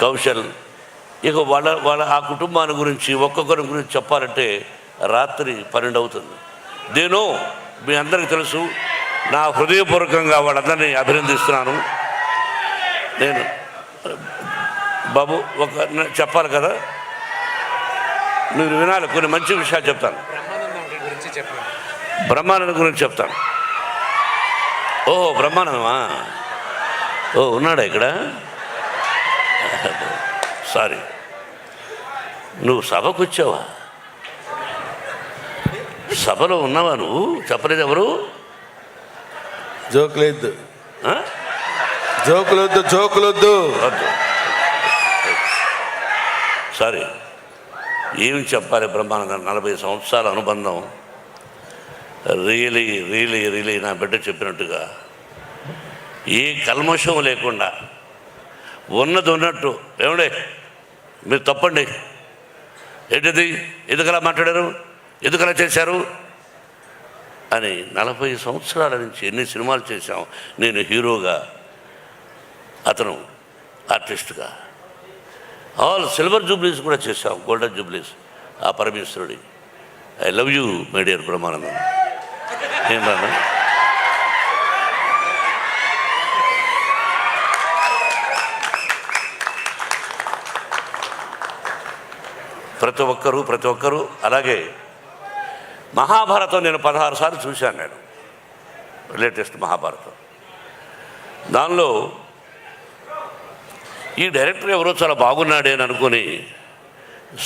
కౌశల్. ఇక వాళ్ళ ఆ కుటుంబాన్ని గురించి ఒక్కొక్కరి గురించి చెప్పాలంటే రాత్రి 12 అవుతుంది. దేనో మీ అందరికీ తెలుసు. నా హృదయపూర్వకంగా వాళ్ళందరినీ అభినందిస్తున్నాను. నేను బాబు చెప్పాలి కదా, మీరు వినాలి. కొన్ని మంచి విషయాలు చెప్తాను. బ్రహ్మానందం గురించి చెప్తాను. ఓహో, బ్రహ్మానందమా? ఓ, ఉన్నాడా ఇక్కడ? సారీ, నువ్వు సభకు వచ్చావా? సభలో ఉన్నావా నువ్వు? చెప్పలేదు ఎవరు? జోకులొద్దు, జోకులొద్దు. సారీ, ఏమి చెప్పాలి? బ్రహ్మానందం 40 సంవత్సరాల అనుబంధం. రియలీ నా బిడ్డ చెప్పినట్టుగా ఏ కల్మషం లేకుండా ఉన్నది ఉన్నట్టు. ఏమండే మీరు తప్పండి, ఏంటిది, ఎందుకలా మాట్లాడారు, ఎందుకలా చేశారు అని 40 సంవత్సరాల నుంచి ఎన్ని సినిమాలు చేశాం. నేను హీరోగా, అతను ఆర్టిస్ట్గా. ఆల్ సిల్వర్ జూబ్లీస్ కూడా చేశాం, గోల్డెన్ జూబ్లీస్ ఆ పరమేశ్వరుడి. I love you my dear Brahmanandam. ఏం రాను? ప్రతి ఒక్కరూ. అలాగే మహాభారతం నేను 16 సార్లు చూశాను. నేను లేటెస్ట్ మహాభారతం. దానిలో ఈ డైరెక్టర్ ఎవరో చాలా బాగున్నాడే అని అనుకుని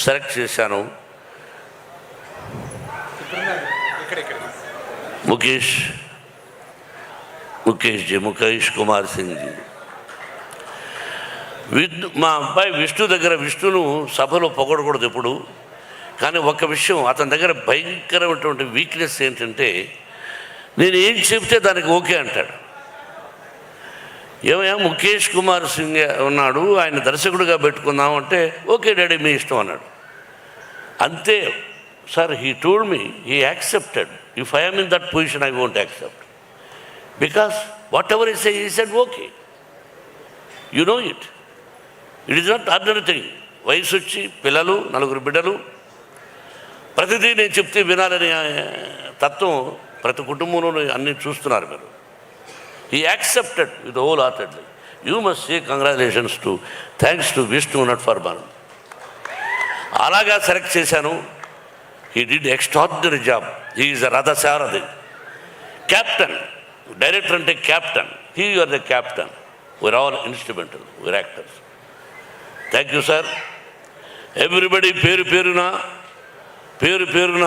సెలెక్ట్ చేశాను. ముఖేష్ కుమార్ సింగ్ జీ. మా అబ్బాయి విష్ణును సభలో పొగడకూడదు ఎప్పుడు. కానీ ఒక్క విషయం, అతని దగ్గర భయంకరమైనటువంటి వీక్నెస్ ఏంటంటే నేను ఏం చెప్తే దానికి ఓకే అంటాడు. ఏమయ్యా ముఖేష్ కుమార్ సింగ్ ఉన్నాడు, ఆయన దర్శకుడిగా పెట్టుకుందాం అంటే ఓకే డాడీ మీ ఇష్టం అన్నాడు. అంతే sir. He told me he accepted. If I am in that position I won't accept, because what ever he said okay. You know it is not ordinary thing. వయసు వచ్చి పిల్లలు, 4 బిడ్డలు, ప్రతిదీ నేను చెప్తే వినాలని తత్వం ప్రతి కుటుంబంలోనూ అన్నీ చూస్తున్నారు మీరు. He accepted with wholeheartedly. You must say congratulations to, thanks to Vishnu Nat Farman. అలాగా సెలెక్ట్ చేశాను. He did extraordinary job. He is a Radha Saradi. Captain, director అంటే captain. He you are the captain. We are all instrumental. We are actors. Thank you sir. Everybody పేరున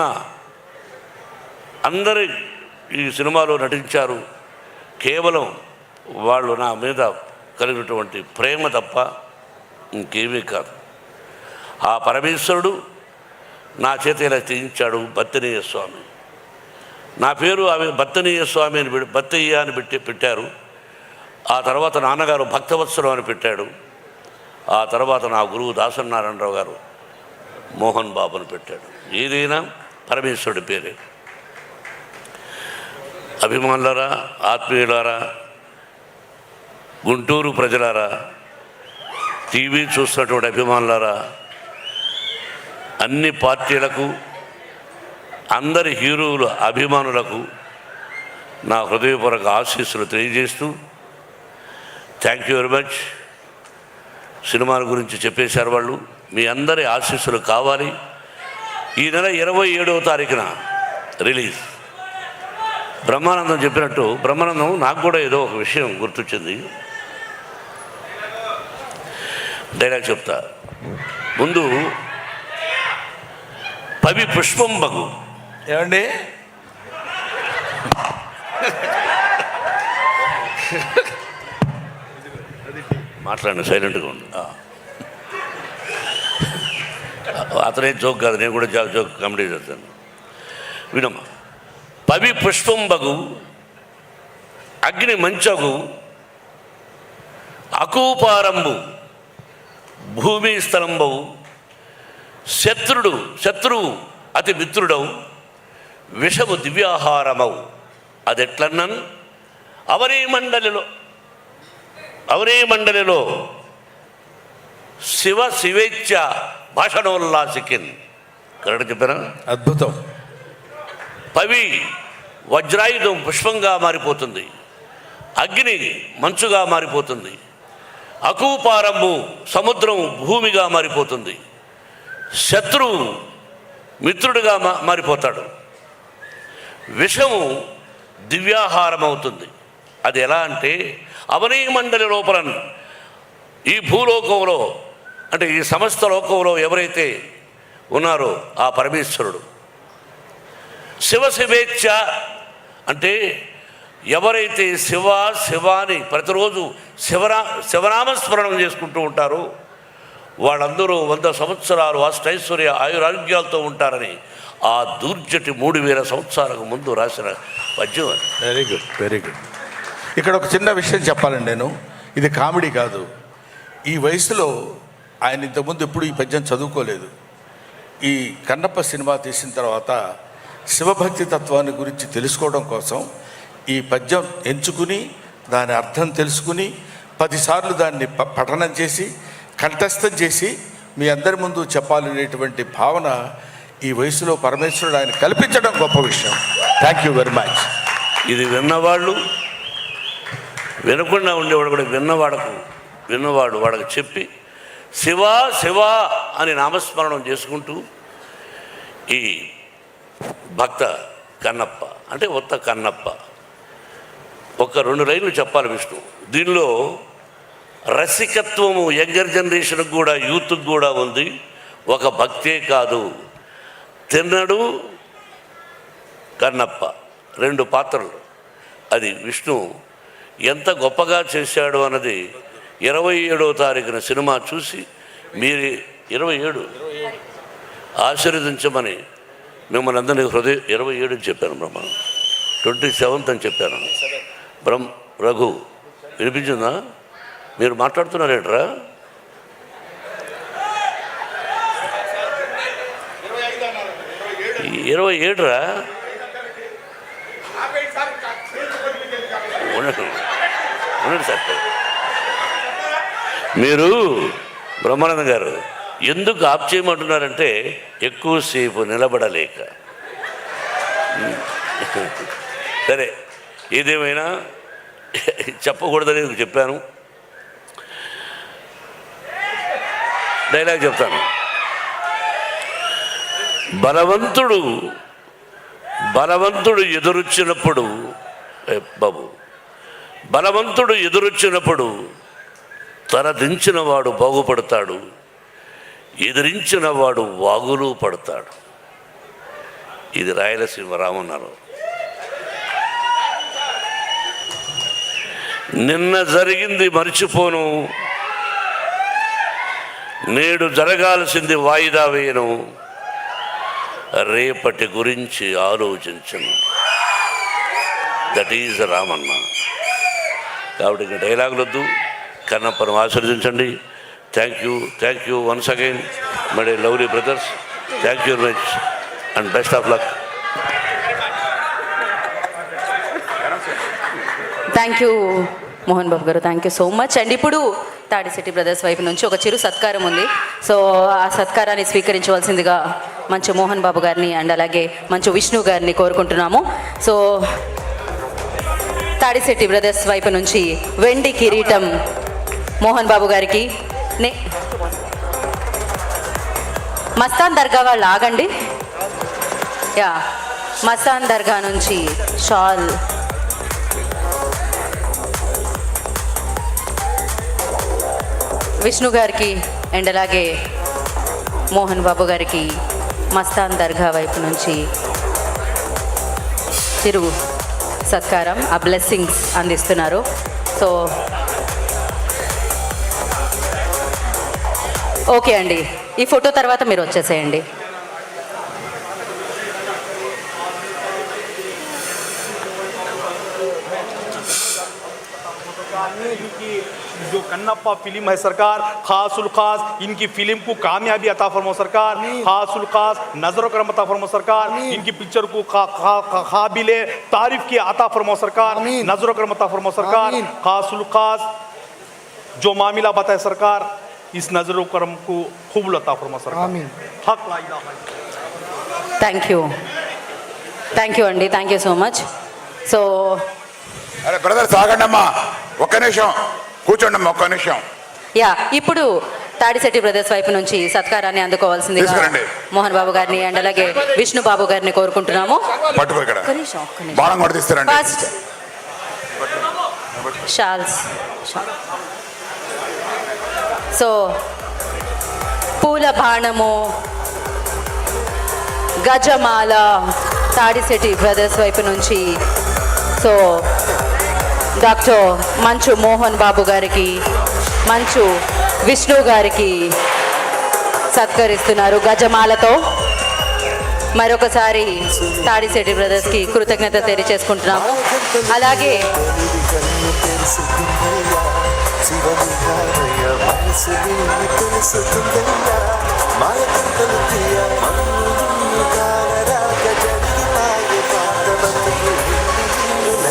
అందరూ ఈ సినిమాలో నటించారు. కేవలం వాళ్ళు నా మీద కలిగినటువంటి ప్రేమ తప్ప ఇంకేమీ కాదు. ఆ పరమేశ్వరుడు నా చేత ఇలా చేయించాడు బత్తనీయ స్వామి. నా పేరు ఆమె బత్తనీయ స్వామి అని బత్తయ్య అని పెట్టారు. ఆ తర్వాత నాన్నగారు భక్తవత్సలం అని పెట్టాడు. ఆ తర్వాత నా గురువు దాసనారాయణరావు గారు మోహన్ బాబు అని పెట్టాడు. ఏదైనా పరమేశ్వరుడి పేరే. అభిమానులారా, ఆత్మీయులారా, గుంటూరు ప్రజలారా, టీవీ చూస్తున్నటువంటి అభిమానులారా, అన్ని పార్టీలకు, అందరి హీరోల అభిమానులకు నా హృదయపూర్వక ఆశీస్సులు తెలియజేస్తూ థ్యాంక్ యూ వెరీ మచ్. సినిమాల గురించి చెప్పేశారు వాళ్ళు. మీ అందరి ఆశీస్సులు కావాలి. ఈ నెల 27వ తారీఖున రిలీజ్. బ్రహ్మానందం చెప్పినట్టు, బ్రహ్మానందం నాకు కూడా ఏదో ఒక విషయం గుర్తొచ్చింది. డైలాగ్ చెప్తా. ముందు పవి పుష్పం బగు. ఏమండి, మాట్లాడండి, సైలెంట్గా ఉండు. అతనే జోక్ కాదు, నేను కూడా జోక్ కామెడీ చేస్తాను. వినమ్మా. పవి పుష్పం బగు, అగ్ని మంచగు, అకూపారంబు, భూమి స్థలంబవు, శత్రువు అతి మిత్రుడవు, విషము దివ్యాహారమవు. అదెట్లన్నన్ అవనీ మండలిలో శివేచ్ఛ భాషణోల్లాసికిన్. కరెక్ట్ చెప్పారా? అద్భుతం. పవి వజ్రాయుధం పుష్పంగా మారిపోతుంది, అగ్ని మంచుగా మారిపోతుంది, అకూపారంబు సముద్రం భూమిగా మారిపోతుంది, శత్రువు మిత్రుడిగా మారిపోతాడు, విషము దివ్యాహారం అవుతుంది. అది ఎలా అంటే అవనీ మండలి లోపల, ఈ భూలోకంలో అంటే ఈ సమస్త లోకంలో ఎవరైతే ఉన్నారో ఆ పరమేశ్వరుడు. శివేచ్ఛ అంటే ఎవరైతే శివాని ప్రతిరోజు శివనామస్మరణం చేసుకుంటూ ఉంటారో వాళ్ళందరూ 100 సంవత్సరాలు అష్టైశ్వర్య ఆయురారోగ్యాలతో ఉంటారని ఆ దూర్జటి 3000 సంవత్సరాలకు ముందు రాసిన పద్యం. Very good, very good. ఇక్కడ ఒక చిన్న విషయం చెప్పాలండి నేను. ఇది కామెడీ కాదు. ఈ వయసులో ఆయన ఇంతకుముందు ఎప్పుడు ఈ పద్యం చదువుకోలేదు. ఈ కన్నప్ప సినిమా తీసిన తర్వాత శివభక్తి తత్వాన్ని గురించి తెలుసుకోవడం కోసం ఈ పద్యం ఎంచుకుని దాని అర్థం తెలుసుకుని 10 సార్లు దాన్ని పఠనం చేసి కంఠస్థం చేసి మీ అందరి ముందు చెప్పాలనేటువంటి భావన ఈ వయసులో పరమేశ్వరుడు ఆయన కల్పించడం గొప్ప విషయం. Thank you very much. ఇది విన్నవాళ్ళు, వినకుండా ఉండేవాడు కూడా విన్నవాడు వాడికి చెప్పి శివ అని నామస్మరణం చేసుకుంటూ ఈ భక్త కన్నప్ప అంటే ఒత్త కన్నప్ప ఒక 2 లైన్లు చెప్పాలి విష్ణు. దీనిలో రసికత్వము యంగర్ జనరేషన్కి కూడా, యూత్కి కూడా ఉంది. ఒక భక్తే కాదు, తిన్నడు కన్నప్ప 2 పాత్రలు. అది విష్ణు ఎంత గొప్పగా చేశాడు అన్నది 27వ తారీఖున సినిమా చూసి మీరు 27 ఆశీర్వదించమని మిమ్మల్ని అందరినీ 27 అని చెప్పాను. 27th అని చెప్పాను. రఘు వినిపించిందా? మీరు మాట్లాడుతున్నారేంట్రా? 27 రా. ఉండండి సార్. మీరు బ్రహ్మానందం గారు ఎందుకు ఆప్ చేయమంటున్నారంటే ఎక్కువసేపు నిలబడలేక. సరే, ఏదేమైనా చెప్పకూడదని చెప్పాను. డైలాగ్ చెప్తాను. బలవంతుడు ఎదురొచ్చినప్పుడు బలవంతుడు ఎదురొచ్చినప్పుడు తలదించిన వాడు బాగుపడతాడు, ఎదిరించిన వాడు వాగులు పడతాడు. ఇది రాయలసీమ రామన్నారు. నిన్న జరిగింది మర్చిపోను, నేడు జరగాల్సింది వాయిదా వేయను, రేపటి గురించి ఆలోచించను. That is Ramanna. కాబట్టి ఇంకా డైలాగులు వద్దు, కన్నప్పను ఆశీర్వదించండి. Thank you once again my lovely brothers. Thank you very much and best of luck. Thank you Mohan Babu garu, thank you so much. And ఇప్పుడు తాడిశెట్టి బ్రదర్స్ వైపు నుంచి ఒక చిరు సత్కారం ఉంది. సో ఆ సత్కారాన్ని స్వీకరించవలసిందిగా మంచు మోహన్ బాబు గారిని అండ్ అలాగే మంచు విష్ణు గారిని కోరుకుంటున్నాము. సో తాడిశెట్టి బ్రదర్స్ వైపు నుంచి వెండి కిరీటం మోహన్ బాబు గారికి. మస్తాన్ దర్గా వాళ్ళు ఆగండి. యా, మస్తాన్ దర్గా నుంచి షాల్ విష్ణు గారికి అండ్ అలాగే మోహన్ బాబు గారికి మస్తాన్ దర్గా వైపు నుంచి చిరు సత్కారం, ఆ బ్లెస్సింగ్స్ అందిస్తున్నారు. సో ఓకే అండి, ఈ ఫోటో తర్వాత మీరు వచ్చేసేయండి. इनकी जो कन्नप्पा फिल्म है सरकार, खासुल खास इनकी फिल्म को कामयाबी अता फरमाओ सरकार, खासुल खास नजर करम अता फरमाओ सरकार, इनकी पिक्चर को काबिले तारीफ की अता फरमाओ सरकार, नजर करम अता फरमाओ सरकार, खासुल खास जो मामला बताए सरकार, इस नजर करम को खूब अता फरमाओ सरकार. हक ला इलाहा. థ్యాంక్ యూ అండి, thank you so much. So అరే బ్రదర్స్ ఆగండి అమ్మా, ఒక్క నిమిషం కూర్చోండి అమ్మా, ఒక్క నిమిషం. యా, ఇప్పుడు తాడిశెట్టి బ్రదర్స్ వైపు నుంచి సత్కారాన్ని అందుకోవాల్సిందిగా తీసుకురండి. మోహన్ బాబు గారిని అండ్ అలాగే విష్ణు బాబు గారిని కోరుకుంటున్నాము. పట్టుకో ఇక్కడ ఒక్క నిమిషం. బాణం కూడా తీస్తారండి. First shawls. సో పూల బాణము, గజమాల తాడిశెట్టి బ్రదర్స్ వైపు నుంచి సో డాక్టర్ మంచు మోహన్ బాబు గారికి, మంచు విష్ణు గారికి సత్కరిస్తున్నారు గజమాలతో. మరొకసారి తాడిశెట్టి బ్రదర్స్కి కృతజ్ఞత తెలియచేసుకుంటున్నాము. అలాగే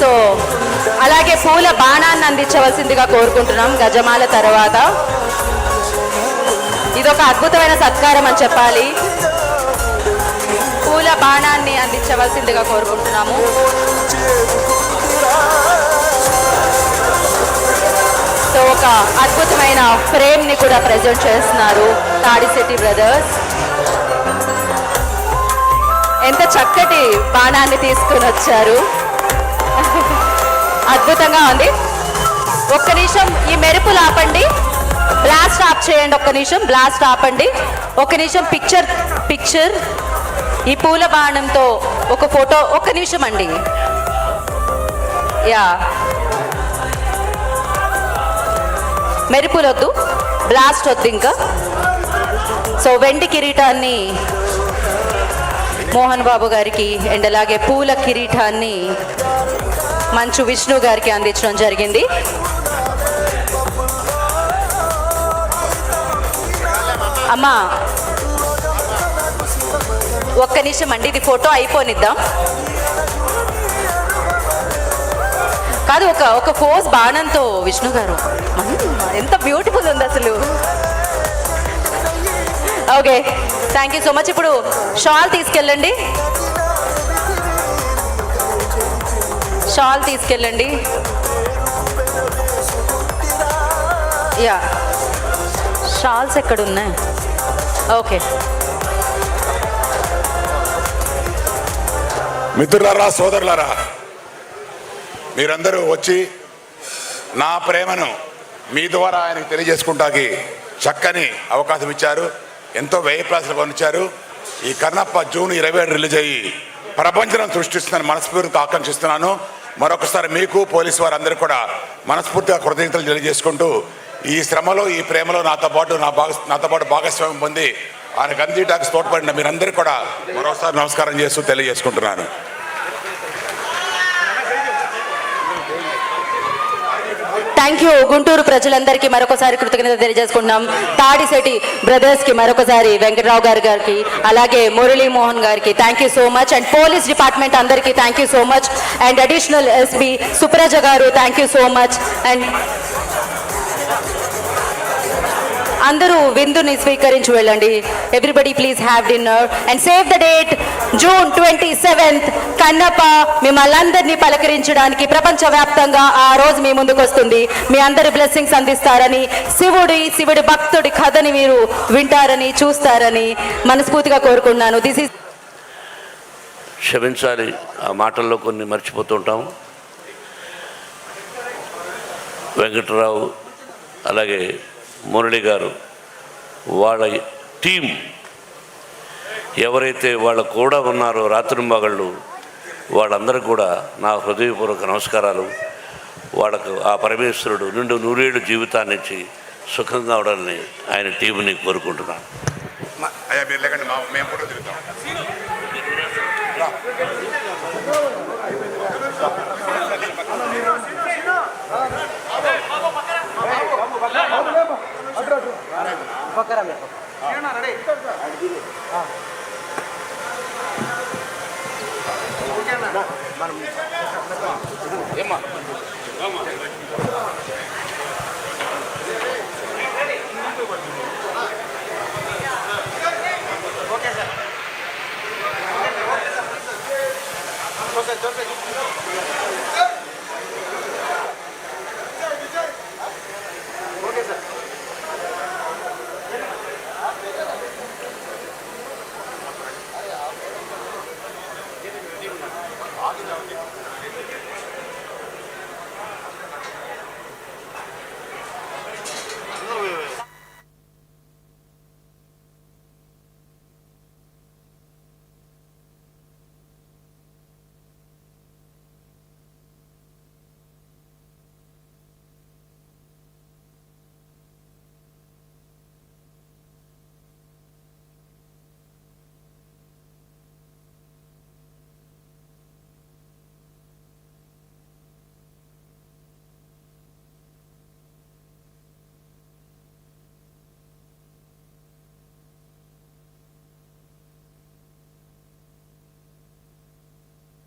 సో అలాగే పూల బాణాన్ని అందించవలసిందిగా కోరుకుంటున్నాం గజమాల తర్వాత. ఇదొక అద్భుతమైన సత్కారం అని చెప్పాలి. పూల బాణాన్ని అందించవలసిందిగా కోరుకుంటున్నాము. సో ఒక అద్భుతమైన ఫ్రేమ్ని కూడా ప్రజెంట్ చేస్తున్నారు తాడిశెట్టి బ్రదర్స్. ఎంత చక్కటి బాణాన్ని తీసుకుని వచ్చారు, అద్భుతంగా ఉంది. ఒక్క నిమిషం ఈ మెరుపులు ఆపండి, బ్లాస్ట్ ఆఫ్ చేయండి. ఒక్క నిమిషం బ్లాస్ట్ ఆపండి. ఒక్క నిమిషం పిక్చర్ ఈ పూల బాణంతో ఒక ఫోటో. ఒక్క నిమిషం అండి. యా, మెరుపులు వద్దు, బ్లాస్ట్ వద్దు ఇంకా. సో వెండి కిరీటాన్ని మోహన్ బాబు గారికి అండ్ అలాగే పూల కిరీటాన్ని మంచు విష్ణు గారికి అందించడం జరిగింది. అమ్మా ఒక్క నిమిషం అండి, ఇది ఫోటో అయిపోనిద్దాం. కాదు, ఒక ఫోజ్ బాణంతో విష్ణు గారు ఎంత బ్యూటిఫుల్ ఉంది అసలు. Okay, thank you so much. ఇప్పుడు షాల్ తీసుకెళ్ళండి, షాల్ తీసుకెళ్ళండి. యా, షాల్స్ ఎక్కడ ఉన్నాయి? ఓకే. మిత్రులారా, సోదరులారా, మీరందరూ వచ్చి నా ప్రేమను మీ ద్వారా ఆయనకు తెలియజేసుకుంటాకి చక్కని అవకాశం ఇచ్చారు. ఎంతో వ్యయప్రాసలు కొనిచ్చారు. ఈ కన్నప్ప జూన్ 27 రిలీజ్ అయ్యి ప్రపంచం సృష్టిస్తుందని మనస్ఫూర్తిగా ఆకాంక్షిస్తున్నాను. మరొకసారి మీకు పోలీసు వారందరూ కూడా మనస్ఫూర్తిగా కృతజ్ఞతలు తెలియజేసుకుంటూ ఈ శ్రమలో ఈ ప్రేమలో నాతో పాటు భాగస్వామ్యం పొంది ఆయనకు అందిటానికి తోడ్పడిన మీరందరూ కూడా మరోసారి నమస్కారం చేస్తూ తెలియజేసుకుంటున్నాను. Thank you. గుంటూరు ప్రజలందరికీ మరొకసారి కృతజ్ఞత తెలియజేసుకుంటున్నాం. తాడిశెట్టి బ్రదర్స్కి మరొకసారి, వెంకటరావు గారికి, అలాగే మురళీమోహన్ గారికి thank you so much. And police department అందరికీ thank you so much. And additional SP Supraja garu thank you so much. And అందరూ విందుని స్వీకరించి వెళ్ళండి. Everybody please have dinner and save the date. June 27th Kannappa మిమ్మల్ని అందరినీ పలకరించడానికి ప్రపంచవ్యాప్తంగా ఆ రోజు మీ ముందుకు వస్తుంది. మీ అందరి బ్లెస్సింగ్స్ అందిస్తారని, శివుడి భక్తుడి కథని మీరు వింటారని, చూస్తారని మనస్ఫూర్తిగా కోరుకున్నాను. దిస్ ఈజ్ క్షమించాలి, ఆ మాటల్లో కొన్ని మర్చిపోతుంటాం. వెంకటరావు అలాగే మురళి గారు, వాళ్ళ టీం ఎవరైతే వాళ్ళ కూడా ఉన్నారో రాత్రింబగళ్ళు, వాళ్ళందరూ కూడా నా హృదయపూర్వక నమస్కారాలు. వాళ్ళకు ఆ పరమేశ్వరుడు నిండు నూరేళ్ళు జీవితాన్ని ఇచ్చి సుఖంగా అవడాలని ఆయన టీంని కోరుకుంటున్నాను. అయ్యా మీరు లేకండి, మేము కూడా తిరుగుతాం. ఏమ్మా